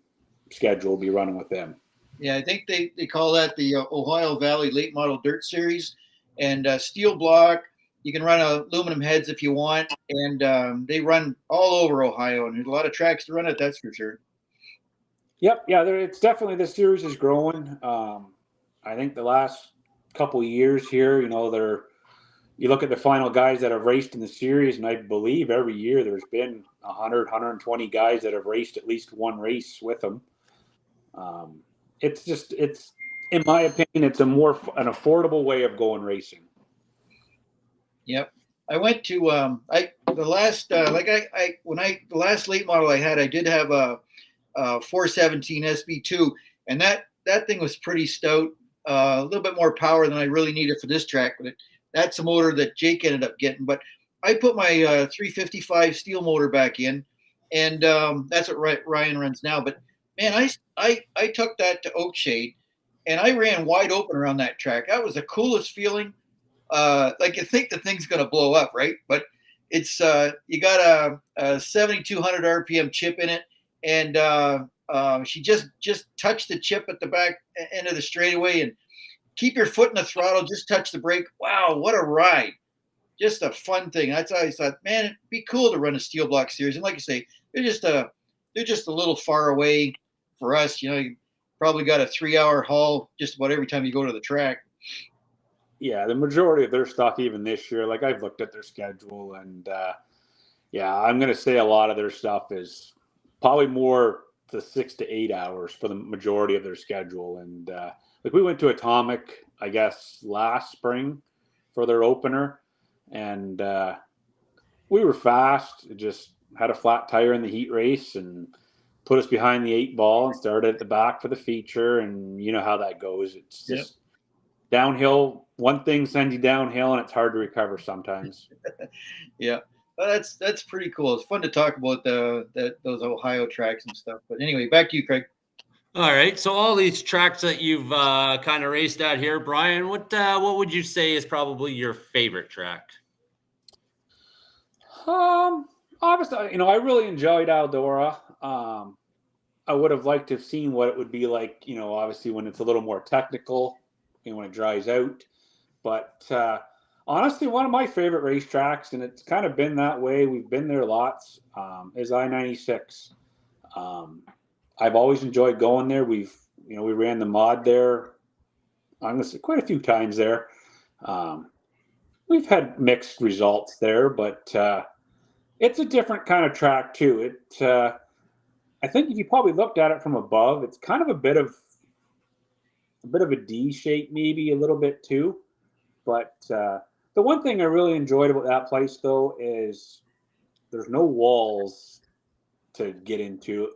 schedule, be running with them. Yeah, I think they call that the Ohio Valley Late Model Dirt Series, and steel block. You can run aluminum heads if you want, and they run all over Ohio, and there's a lot of tracks to run it, that's for sure. Yep, it's definitely, the series is growing. I think the last couple of years here, you look at the final guys that have raced in the series, and I believe every year there's been 100, 120 guys that have raced at least one race with them. It's in my opinion, it's an affordable way of going racing. Yep. I went to the last late model I had, I did have a 417 SB2, and that thing was pretty stout, a little bit more power than I really needed for this track, but that's a motor that Jake ended up getting. But I put my 355 steel motor back in, and that's what Ryan runs now. But man, I took that to Oakshade, and I ran wide open around that track. That was the coolest feeling. Like, you think the thing's going to blow up, right? But it's you got a 7,200 RPM chip in it, and she just touched the chip at the back end of the straightaway, and keep your foot in the throttle, just touch the brake. Wow, what a ride. Just a fun thing. That's how I thought, man, it'd be cool to run a steel block series. And like you say, they're just a little far away for us. You probably got a 3-hour haul just about every time you go to the track. Yeah, the majority of their stuff, even this year, like, I've looked at their schedule, and I'm going to say a lot of their stuff is probably more to 6 to 8 hours for the majority of their schedule. And like, we went to Atomic, I guess, last spring for their opener, and we were fast. It just had a flat tire in the heat race and put us behind the 8 ball and started at the back for the feature. And you know how that goes. It's just downhill. One thing sends you downhill, and it's hard to recover sometimes. Yeah. Well, that's pretty cool. It's fun to talk about those Ohio tracks and stuff. But anyway, back to you, Craig. All right. So all these tracks that you've kind of raced out here, Brian, what would you say is probably your favorite track? Obviously, I really enjoyed Eldora. I would have liked to have seen what it would be like, obviously when it's a little more technical, when it dries out. But honestly, one of my favorite racetracks, and it's kind of been that way, we've been there lots, is I-96. I've always enjoyed going there. We ran the mod there, I'm going to say quite a few times there. We've had mixed results there, but it's a different kind of track too. I think if you probably looked at it from above, it's kind of a bit of a D shape, maybe a little bit too. But the one thing I really enjoyed about that place, though, is there's no walls to get into.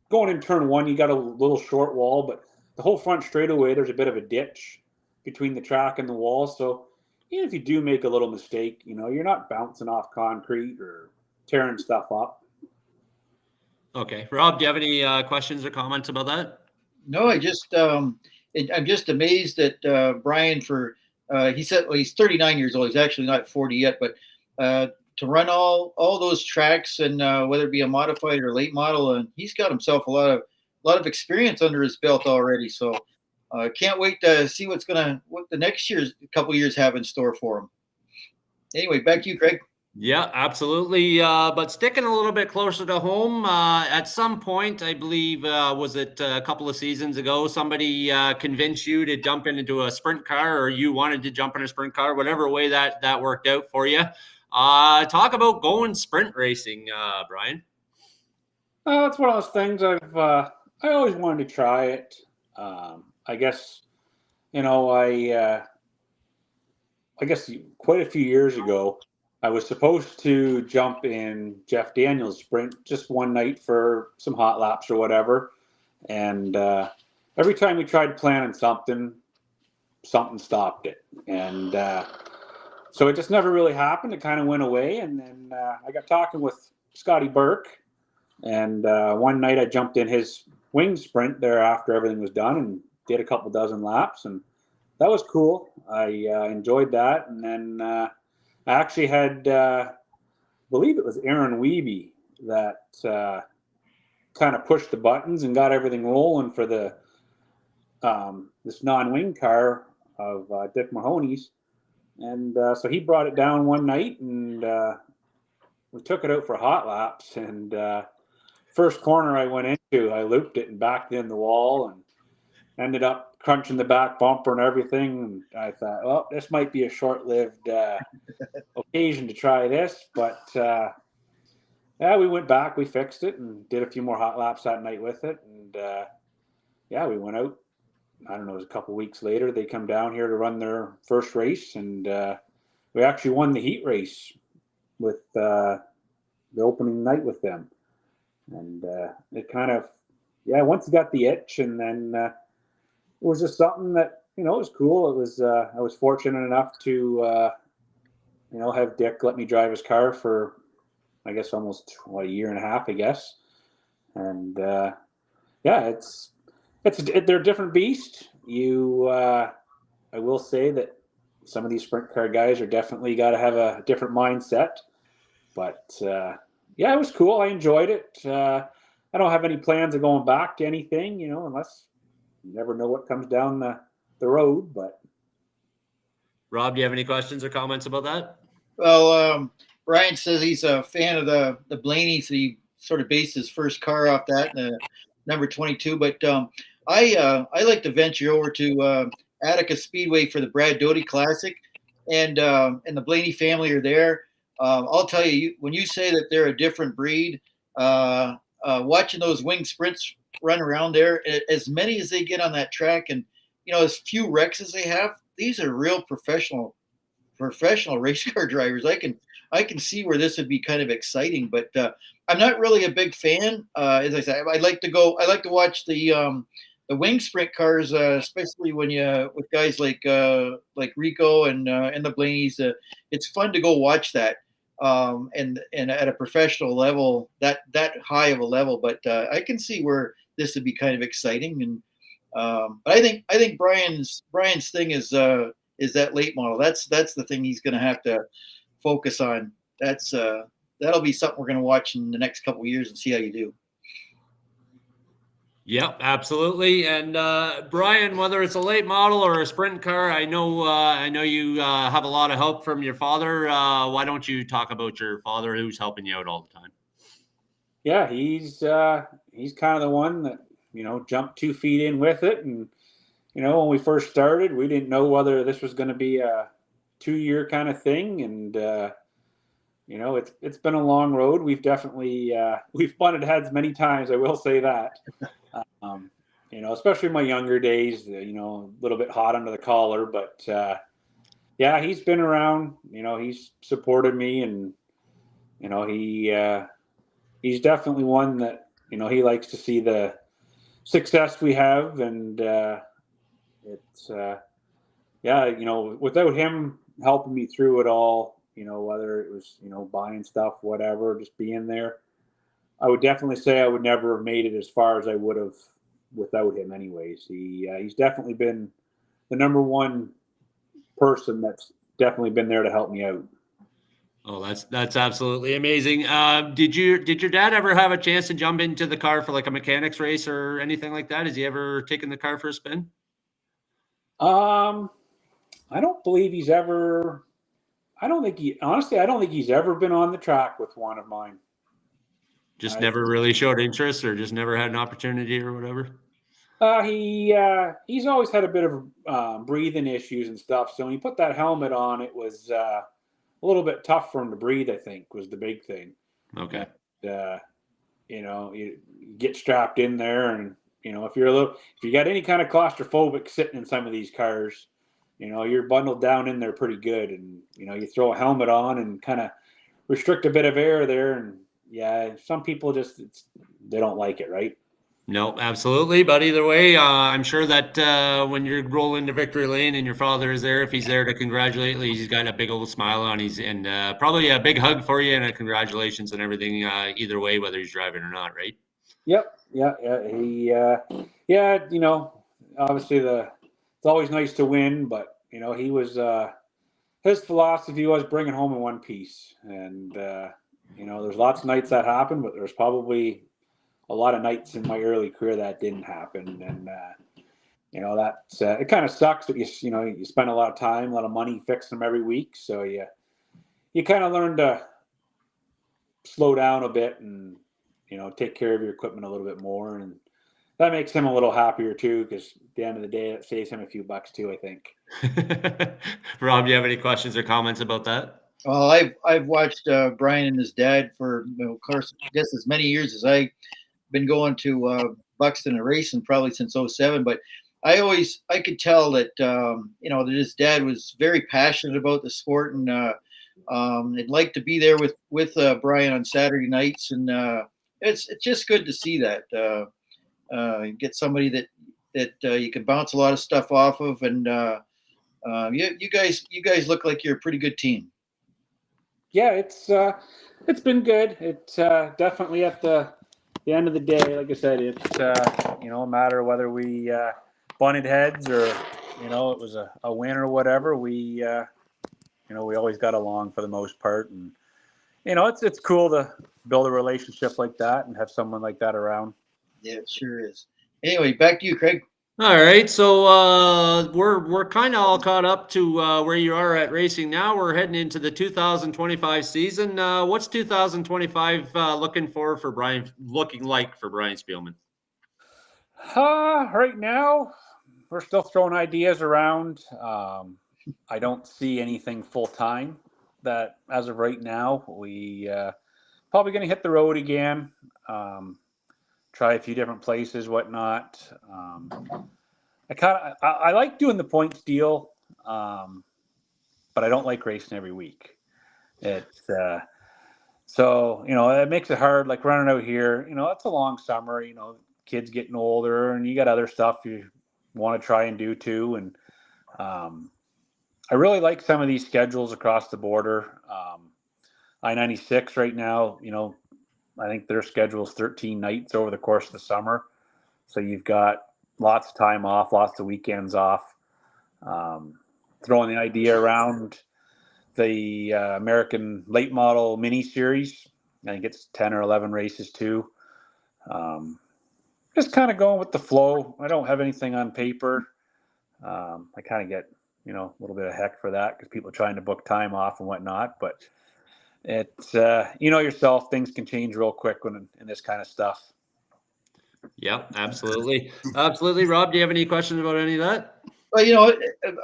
Going in turn one, you got a little short wall, but the whole front straightaway, there's a bit of a ditch between the track and the wall. So even if you do make a little mistake, you're not bouncing off concrete or tearing stuff up. Okay. Rob, do you have any questions or comments about that? No, I'm just amazed at Brian for he said, well, he's 39 years old. He's actually not 40 yet, but to run all those tracks and whether it be a modified or late model, and he's got himself a lot of experience under his belt already. So can't wait to see what the next couple years have in store for him. Anyway, back to you, Craig. Yeah, absolutely. But sticking a little bit closer to home, at some point, I believe, was it a couple of seasons ago, somebody convinced you to jump into a sprint car, or you wanted to jump in a sprint car, whatever way that worked out for you. Talk about going sprint racing, Brian. That's one of those things I always wanted to try it. I guess, I guess quite a few years ago, I was supposed to jump in Jeff Daniels' sprint just one night for some hot laps or whatever. And every time we tried planning something stopped it. And so it just never really happened. It kind of went away. And then I got talking with Scotty Burke. And one night I jumped in his wing sprint there after everything was done and did a couple dozen laps. And that was cool. I enjoyed that. And then I actually had, I believe it was Aaron Wiebe that kind of pushed the buttons and got everything rolling for the this non-wing car of Dick Mahoney's. And so he brought it down one night, and we took it out for hot laps. And first corner I went into, I looped it and backed in the wall and ended up crunching the back bumper and everything. And I thought, well, this might be a short-lived occasion to try this. But yeah, we went back, we fixed it, and did a few more hot laps that night with it. And yeah, we went out. I don't know, it was a couple of weeks later. They come down here to run their first race, and we actually won the heat race with the opening night with them. And it kind of, yeah, once you got the itch, and then it was just something that, it was cool. It was, I was fortunate enough to, have Dick let me drive his car for, I guess, almost a year and a half, I guess. And yeah, they're a different beast. I will say that some of these sprint car guys are definitely got to have a different mindset. But yeah, it was cool. I enjoyed it. I don't have any plans of going back to anything, unless you never know what comes down the road. But Rob, do you have any questions or comments about that? Well, Brian says he's a fan of the Blaney's. He sort of based his first car off that, number 22. But I like to venture over to Attica Speedway for the Brad Doty Classic, and the Blaney family are there. I'll tell you, when you say that they're a different breed, watching those wing sprints run around there, as many as they get on that track, and as few wrecks as they have, these are real professional race car drivers. I can see where this would be kind of exciting, but I'm not really a big fan. As I said, I like to watch the wing sprint cars, especially when with guys like Rico and the Blaney's. It's fun to go watch that, and at a professional level, that high of a level. But I can see where this would be kind of exciting. And but I think Brian's thing is that late model. That's the thing he's going to have to focus on. That'll be something we're going to watch in the next couple of years and see how you do. Yep, absolutely. And Brian, whether it's a late model or a sprint car, I know you have a lot of help from your father. Why don't you talk about your father, who's helping you out all the time? Yeah, he's kind of the one that jumped 2 feet in with it, and when we first started, we didn't know whether this was going to be a 2-year kind of thing, and it's been a long road. We've definitely we've butted heads many times. I will say that. Especially in my younger days, a little bit hot under the collar, but yeah, he's been around. He's supported me, and he's definitely one that he likes to see the success we have, and it's yeah, without him helping me through it all, whether it was buying stuff, whatever, just being there, I would definitely say I would never have made it as far as I would have without him. Anyways, he's definitely been the number one person that's definitely been there to help me out. Oh, that's absolutely amazing. Did your dad ever have a chance to jump into the car for like a mechanics race or anything like that? Has he ever taken the car for a spin? Um, I don't believe he's ever. I don't think I don't think he's ever been on the track with one of mine. Just I never really showed interest, or just never had an opportunity, or whatever. He's always had a bit of breathing issues and stuff. So when he put that helmet on, it was a little bit tough for him to breathe. I think was the big thing. Okay. And, you get strapped in there, and if you got any kind of claustrophobic sitting in some of these cars, you're bundled down in there pretty good, and you throw a helmet on and kind of restrict a bit of air there, and yeah, some people they don't like it, right? No, absolutely. But either way, I'm sure that when you roll into victory lane and your father is there, if he's there to congratulate, he's got a big old smile on. And probably a big hug for you and a congratulations and everything. Either way, whether he's driving or not, right? Yep. Yeah. Yeah. Yeah. Obviously it's always nice to win, but he was, his philosophy was bring it home in one piece. And, there's lots of nights that happen, but there's probably a lot of nights in my early career that didn't happen. And, that's, it kind of sucks that you spend a lot of time, a lot of money fixing them every week. So you kind of learn to slow down a bit and, take care of your equipment a little bit more. And that makes him a little happier too, because at the end of the day, it saves him a few bucks too, I think. Rob, do you have any questions or comments about that? Well, I've watched Brian and his dad for, of course, just as many years as I've been going to Buxton and racing, probably since '07. But I could tell that that his dad was very passionate about the sport, and they'd like to be there with Brian on Saturday nights, and it's just good to see that. Get somebody that you can bounce a lot of stuff off of, and you guys look like you're a pretty good team. Yeah, it's been good. It's definitely at the end of the day, like I said, it's a matter of whether we bunted heads or it was a win or whatever. We we always got along for the most part, and it's cool to build a relationship like that and have someone like that around. Yeah, it sure is. Anyway, back to you, Craig. All right, so we're kind of all caught up to where you are at racing now. We're heading into the 2025 season. What's 2025 looking like for Brian Speelman? Right now, we're still throwing ideas around. I don't see anything full time. That as of right now, we probably going to hit the road again. Try a few different places, whatnot. I like doing the points deal, but I don't like racing every week. It's so it makes it hard. Like running out here, it's a long summer. Kids getting older, and you got other stuff you want to try and do too. And I really like some of these schedules across the border. I-96 right now, I think their schedule is 13 nights over the course of the summer. So you've got lots of time off, lots of weekends off. Throwing the idea around the American Late Model Mini Series. I think it's 10 or 11 races too. Just kind of going with the flow. I don't have anything on paper. I kind of get, a little bit of heck for that because people are trying to book time off and whatnot. But it's, yourself, things can change real quick when in this kind of stuff. Yep, absolutely. Absolutely. Rob, do you have any questions about any of that? Well,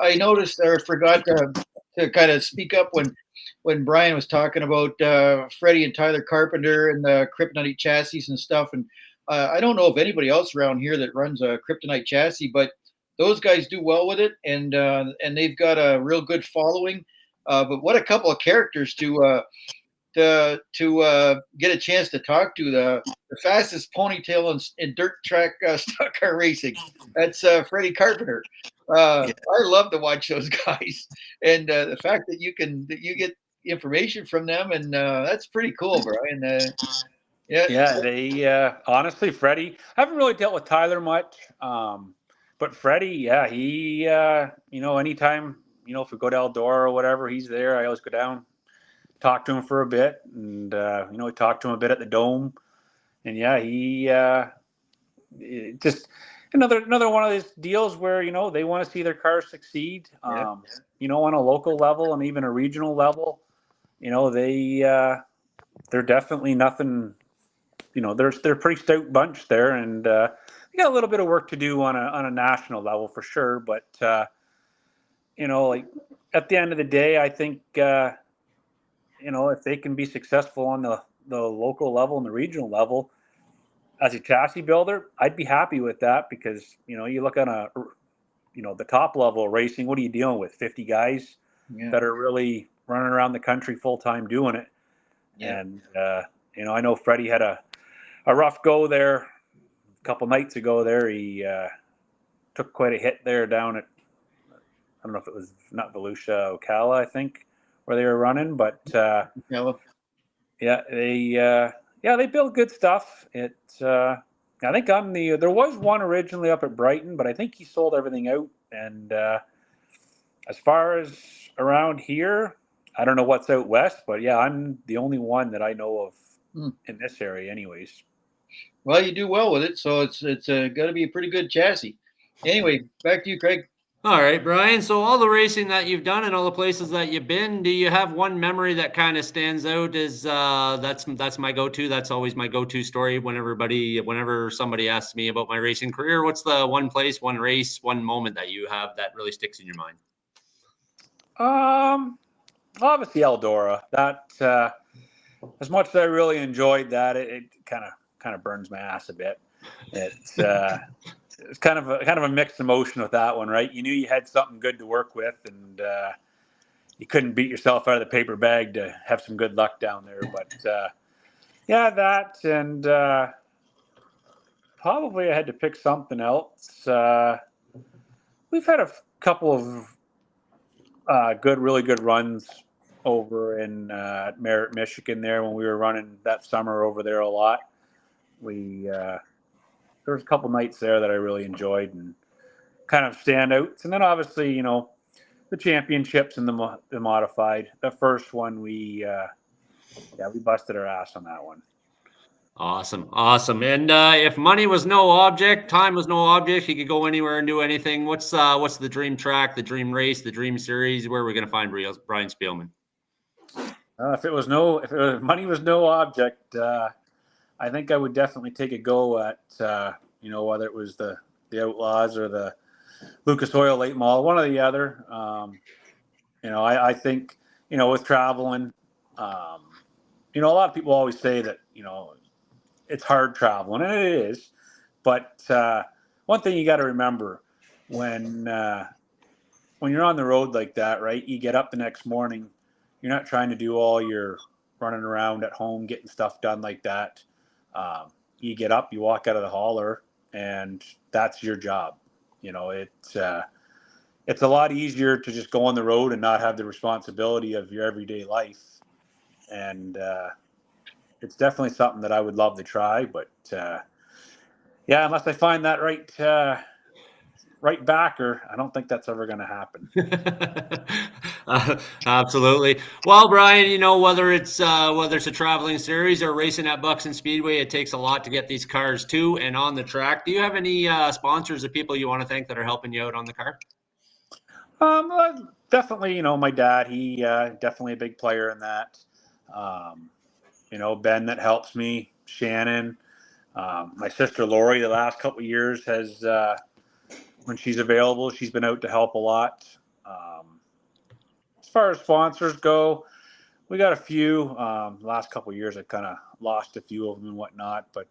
I noticed or forgot to kind of speak up when Brian was talking about Freddie and Tyler Carpenter and the Kryptonite chassis and stuff. And I don't know of anybody else around here that runs a Kryptonite chassis, but those guys do well with it, and they've got a real good following. But what a couple of characters to get a chance to talk to. The fastest ponytail in dirt track stock car racing. That's Freddie Carpenter. I love to watch those guys, and the fact that you get information from them, and that's pretty cool, Brian. Yeah, they honestly, Freddie. I haven't really dealt with Tyler much, but Freddie, yeah, he, anytime, if we go to Eldora or whatever, he's there. I always go down, talk to him for a bit, and we talked to him a bit at the Dome, and yeah, he just another one of these deals where they want to see their cars succeed. On a local level and even a regional level, they're definitely nothing. They're a pretty stout bunch there, and they got a little bit of work to do on a national level for sure. But like at the end of the day, I think if they can be successful on the local level and the regional level as a chassis builder, I'd be happy with that because you look on the top level of racing. What are you dealing with? 50 guys that are really running around the country full time doing it. Yeah. And I know Freddie had a rough go there a couple nights ago. There, he took quite a hit there down at, I don't know if it was not Volusia, Ocala, I think, where they were running. But they build good stuff. I think there was one originally up at Brighton, but I think he sold everything out. And as far as around here, I don't know what's out west, but yeah, I'm the only one that I know of in this area anyways. Well, you do well with it, so it's got to be a pretty good chassis. Anyway, back to you, Craig. All right, Brian. So all the racing that you've done and all the places that you've been, do you have one memory that kind of stands out as that's my go-to? That's always my go-to story whenever somebody asks me about my racing career. What's the one place, one race, one moment that you have that really sticks in your mind? Obviously Eldora. That as much as I really enjoyed that, it kind of burns my ass a bit. It's kind of a mixed emotion with that one, right? You knew you had something good to work with, and you couldn't beat yourself out of the paper bag to have some good luck down there. But that, and probably I had to pick something else. We've had a couple of really good runs over in Merritt, Michigan there when we were running that summer over there a lot. There was a couple nights there that I really enjoyed and kind of standouts. And then obviously, the championships and the modified. The first one, we busted our ass on that one. Awesome. And if money was no object, time was no object, you could go anywhere and do anything. What's the dream track, the dream race, the dream series? Where are we going to find Brian Speelman? If money was no object, I think I would definitely take a go at, whether it was the Outlaws or the Lucas Oil Late Model, one or the other. I think, with traveling, a lot of people always say that, it's hard traveling, and it is. But one thing you got to remember when you're on the road like that, right, you get up the next morning, you're not trying to do all your running around at home, getting stuff done like that. You get up, you walk out of the hauler, and that's your job. It's a lot easier to just go on the road and not have the responsibility of your everyday life. And it's definitely something that I would love to try. But unless I find that right backer, I don't think that's ever going to happen. Absolutely. Well, Brian, whether it's a traveling series or racing at Buxton Speedway, it takes a lot to get these cars to and on the track. Do you have any sponsors or people you want to thank that are helping you out on the car? Definitely, my dad, he definitely a big player in that. Ben that helps me, Shannon, my sister Lori, the last couple of years has, when she's available, she's been out to help a lot. As far as sponsors go, we got a few. Last couple of years, I've kind of lost a few of them and whatnot. But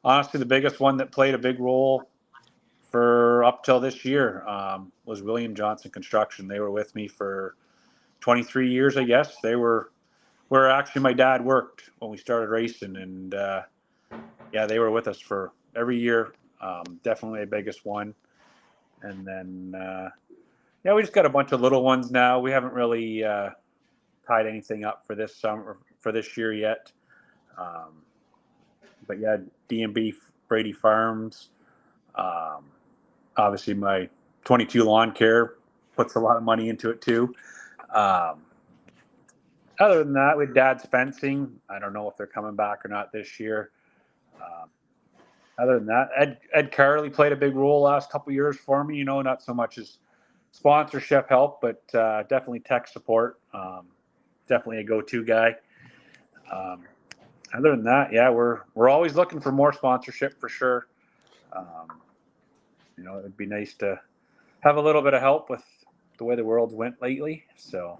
honestly, the biggest one that played a big role for up till this year was William Johnson Construction. They were with me for 23 years, I guess. They were where actually my dad worked when we started racing. And they were with us for every year. Definitely the biggest one. And then, we just got a bunch of little ones now. We haven't really tied anything up for this summer, for this year yet. But yeah, D&B Brady Farms. Obviously, my 22 Lawn Care puts a lot of money into it too. Other than that, with Dad's Fencing, I don't know if they're coming back or not this year. Other than that, Ed Carley played a big role last couple of years for me. Not so much as sponsorship help, but definitely tech support. Definitely a go-to guy. Other than that, we're always looking for more sponsorship for sure. It would be nice to have a little bit of help with the way the world went lately. So.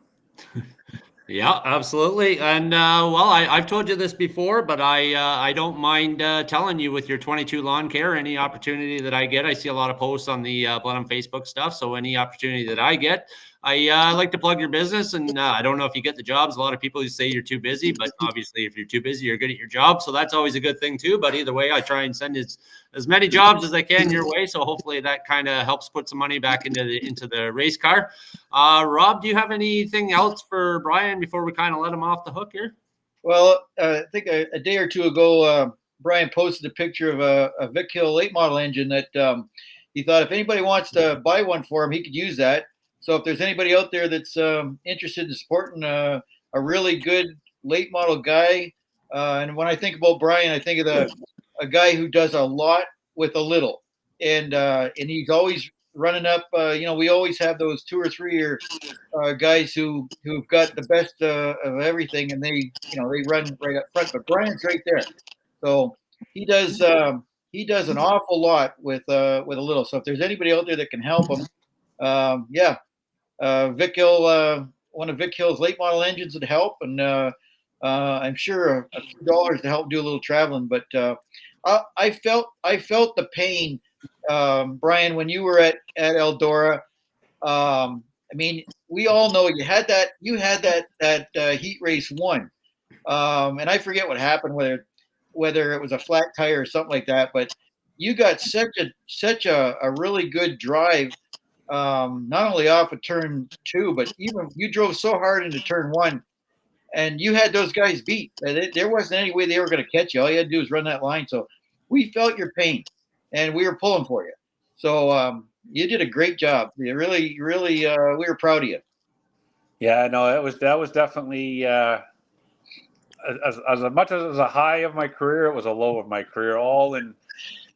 Yeah, absolutely. And I've told you this before, but I don't mind telling you with your 22 Lawn Care, any opportunity that I get. I see a lot of posts on the Blenheim Facebook stuff. So any opportunity that I get, I like to plug your business. And I don't know if you get the jobs. A lot of people who say you're too busy, but obviously if you're too busy, you're good at your job. So that's always a good thing too. But either way, I try and send as many jobs as I can your way. So hopefully that kind of helps put some money back into the race car. Rob, do you have anything else for Brian before we kind of let him off the hook here? Well, I think a day or two ago, Brian posted a picture of a Vic Hill late model engine that he thought if anybody wants to buy one for him, he could use that. So if there's anybody out there that's interested in supporting a really good late model guy, and when I think about Brian, I think of a guy who does a lot with a little, and he's always running up. We always have those 2 or 3 year guys who've got the best of everything, and they run right up front. But Brian's right there, so he does an awful lot with a little. So if there's anybody out there that can help him, Vic Hill, one of Vic Hill's late model engines would help, and I'm sure a few dollars to help do a little traveling. But I felt the pain, Brian, when you were at Eldora. We all know you had that heat race one, and I forget what happened, whether it was a flat tire or something like that. But you got such a really good drive, not only off of turn 2, but even you drove so hard into turn 1, and you had those guys beat. There wasn't any way they were going to catch you. All you had to do was run that line. So we felt your pain, and we were pulling for you. So you did a great job. You really, we were proud of you. Yeah, no, that was definitely as much as it was a high of my career, it was a low of my career. All in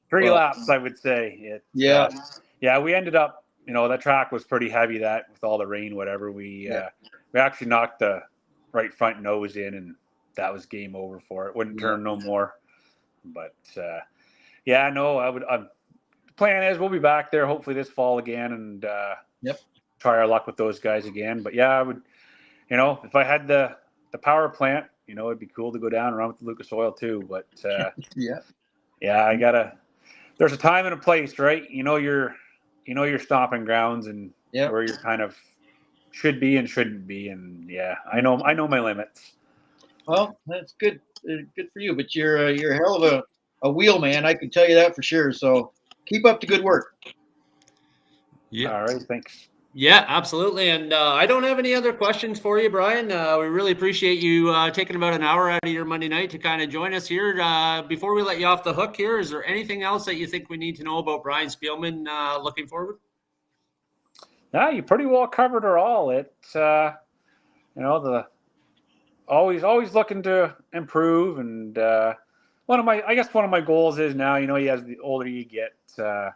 3 laps, I would say. We ended up. That track was pretty heavy. That with all the rain, whatever, we actually knocked the right front nose in, and that was game over for it. Wouldn't turn no more. But the plan is we'll be back there hopefully this fall again, and try our luck with those guys again. But I would, if I had the power plant, it'd be cool to go down and run with the Lucas Oil too. But I gotta. There's a time and a place, right? Your stomping grounds and where you're kind of should be and shouldn't be, and I know my limits. Well, that's good. Good for you. But you're a hell of a wheel man. I can tell you that for sure. So keep up the good work. Yeah. All right. Thanks. Yeah, absolutely. And I don't have any other questions for you, Brian. We really appreciate you taking about an hour out of your Monday night to kind of join us here. Before we let you off the hook here, is there anything else that you think we need to know about Brian Spielman looking forward? Yeah, you pretty well covered her all. The always looking to improve, and I guess one of my goals is now, as the older you get, I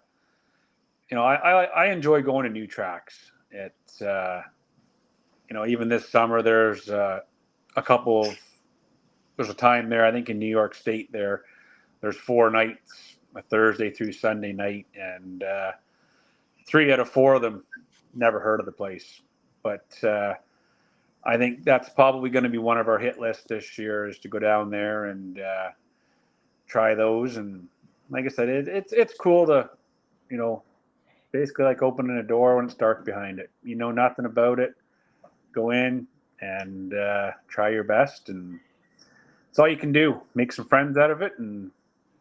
enjoy going to new tracks. It's even this summer there's there's a time there, I think in New York State there's 4 nights, a Thursday through Sunday night, and 3 out of 4 of them never heard of the place, but I think that's probably going to be one of our hit lists this year, is to go down there and try those. And like I said, it's cool to, basically like opening a door when it's dark behind it. You know nothing about it. Go in and try your best, and that's all you can do. Make some friends out of it and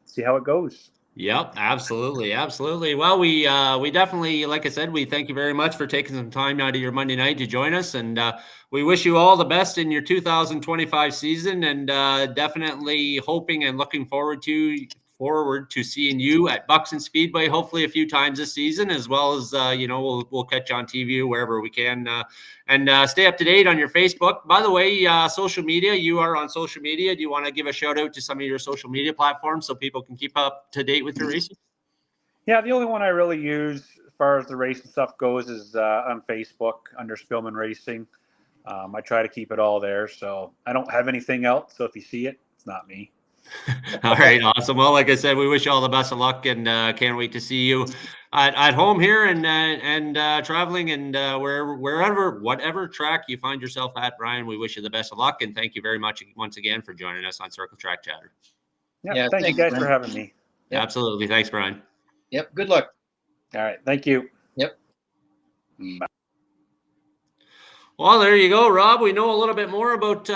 see how it goes. Yep, absolutely, absolutely. Well, we definitely, like I said, we thank you very much for taking some time out of your Monday night to join us, and we wish you all the best in your 2025 season, and definitely hoping and looking forward to seeing you at Buxton Speedway, hopefully a few times this season, as well as we'll catch you on TV wherever we can, and stay up to date on your Facebook. By the way, social media, you are on social media. Do you want to give a shout out to some of your social media platforms so people can keep up to date with your racing? Yeah, the only one I really use as far as the racing stuff goes is on Facebook under Speelman Racing. I try to keep it all there, so I don't have anything else. So if you see it, it's not me. All right, awesome. Well, like I said, we wish you all the best of luck, and can't wait to see you at home here and traveling, and whatever track you find yourself at, Brian. We wish you the best of luck, and thank you very much once again for joining us on Circle Track Chatter. Yeah, thank you guys for having me. Yep. Absolutely, thanks, Brian. Yep. Good luck. All right, thank you. Yep. Bye. Well, there you go, Rob. We know a little bit more about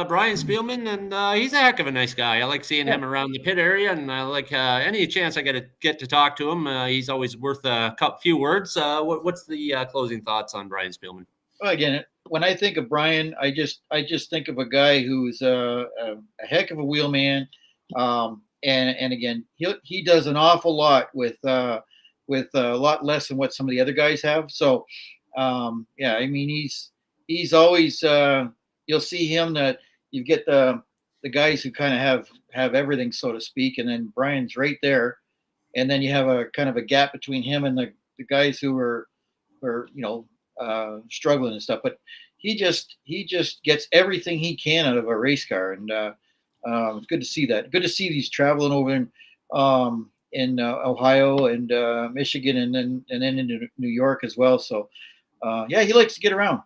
Brian Speelman, and he's a heck of a nice guy. I like seeing him around the pit area, and I like any chance I get to talk to him. He's always worth a few words. What's the closing thoughts on Brian Speelman? Well, again, when I think of Brian, I just think of a guy who's a heck of a wheelman, and again, he does an awful lot with a lot less than what some of the other guys have. So, yeah, I mean, he's always you'll see him that you get the guys who kind of have everything, so to speak, and then Brian's right there, and then you have a kind of a gap between him and the guys who are struggling and stuff. But he just gets everything he can out of a race car, and it's good to see that. Good to see these traveling over in Ohio and Michigan, and then into New York as well. So yeah, he likes to get around.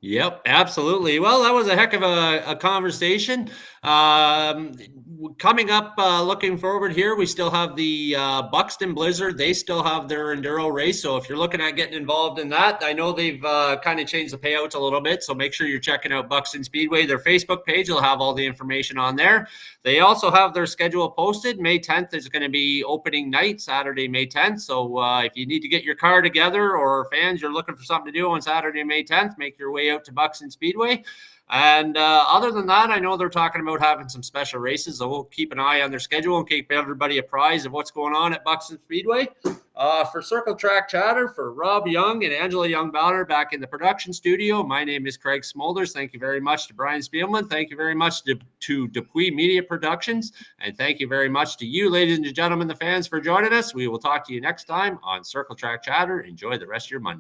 Yep, absolutely. Well, that was a heck of a conversation. Coming up, looking forward here, we still have the Buxton Blizzard. They still have their enduro race. So if you're looking at getting involved in that, I know they've kind of changed the payouts a little bit. So make sure you're checking out Buxton Speedway. Their Facebook page will have all the information on there. They also have their schedule posted. May 10th is going to be opening night, Saturday, May 10th. So if you need to get your car together, or fans, you're looking for something to do on Saturday, May 10th, make your way out to Buxton Speedway. And other than that, I know they're talking about having some special races, so we'll keep an eye on their schedule and keep everybody apprised of what's going on at Buxton Speedway. For Circle Track Chatter, for Rob Young and Angela Young-Bowder back in the production studio, my name is Craig Smolders. Thank you very much to Brian Speelman. Thank you very much to Dupuis Media Productions. And thank you very much to you, ladies and gentlemen, the fans, for joining us. We will talk to you next time on Circle Track Chatter. Enjoy the rest of your Monday.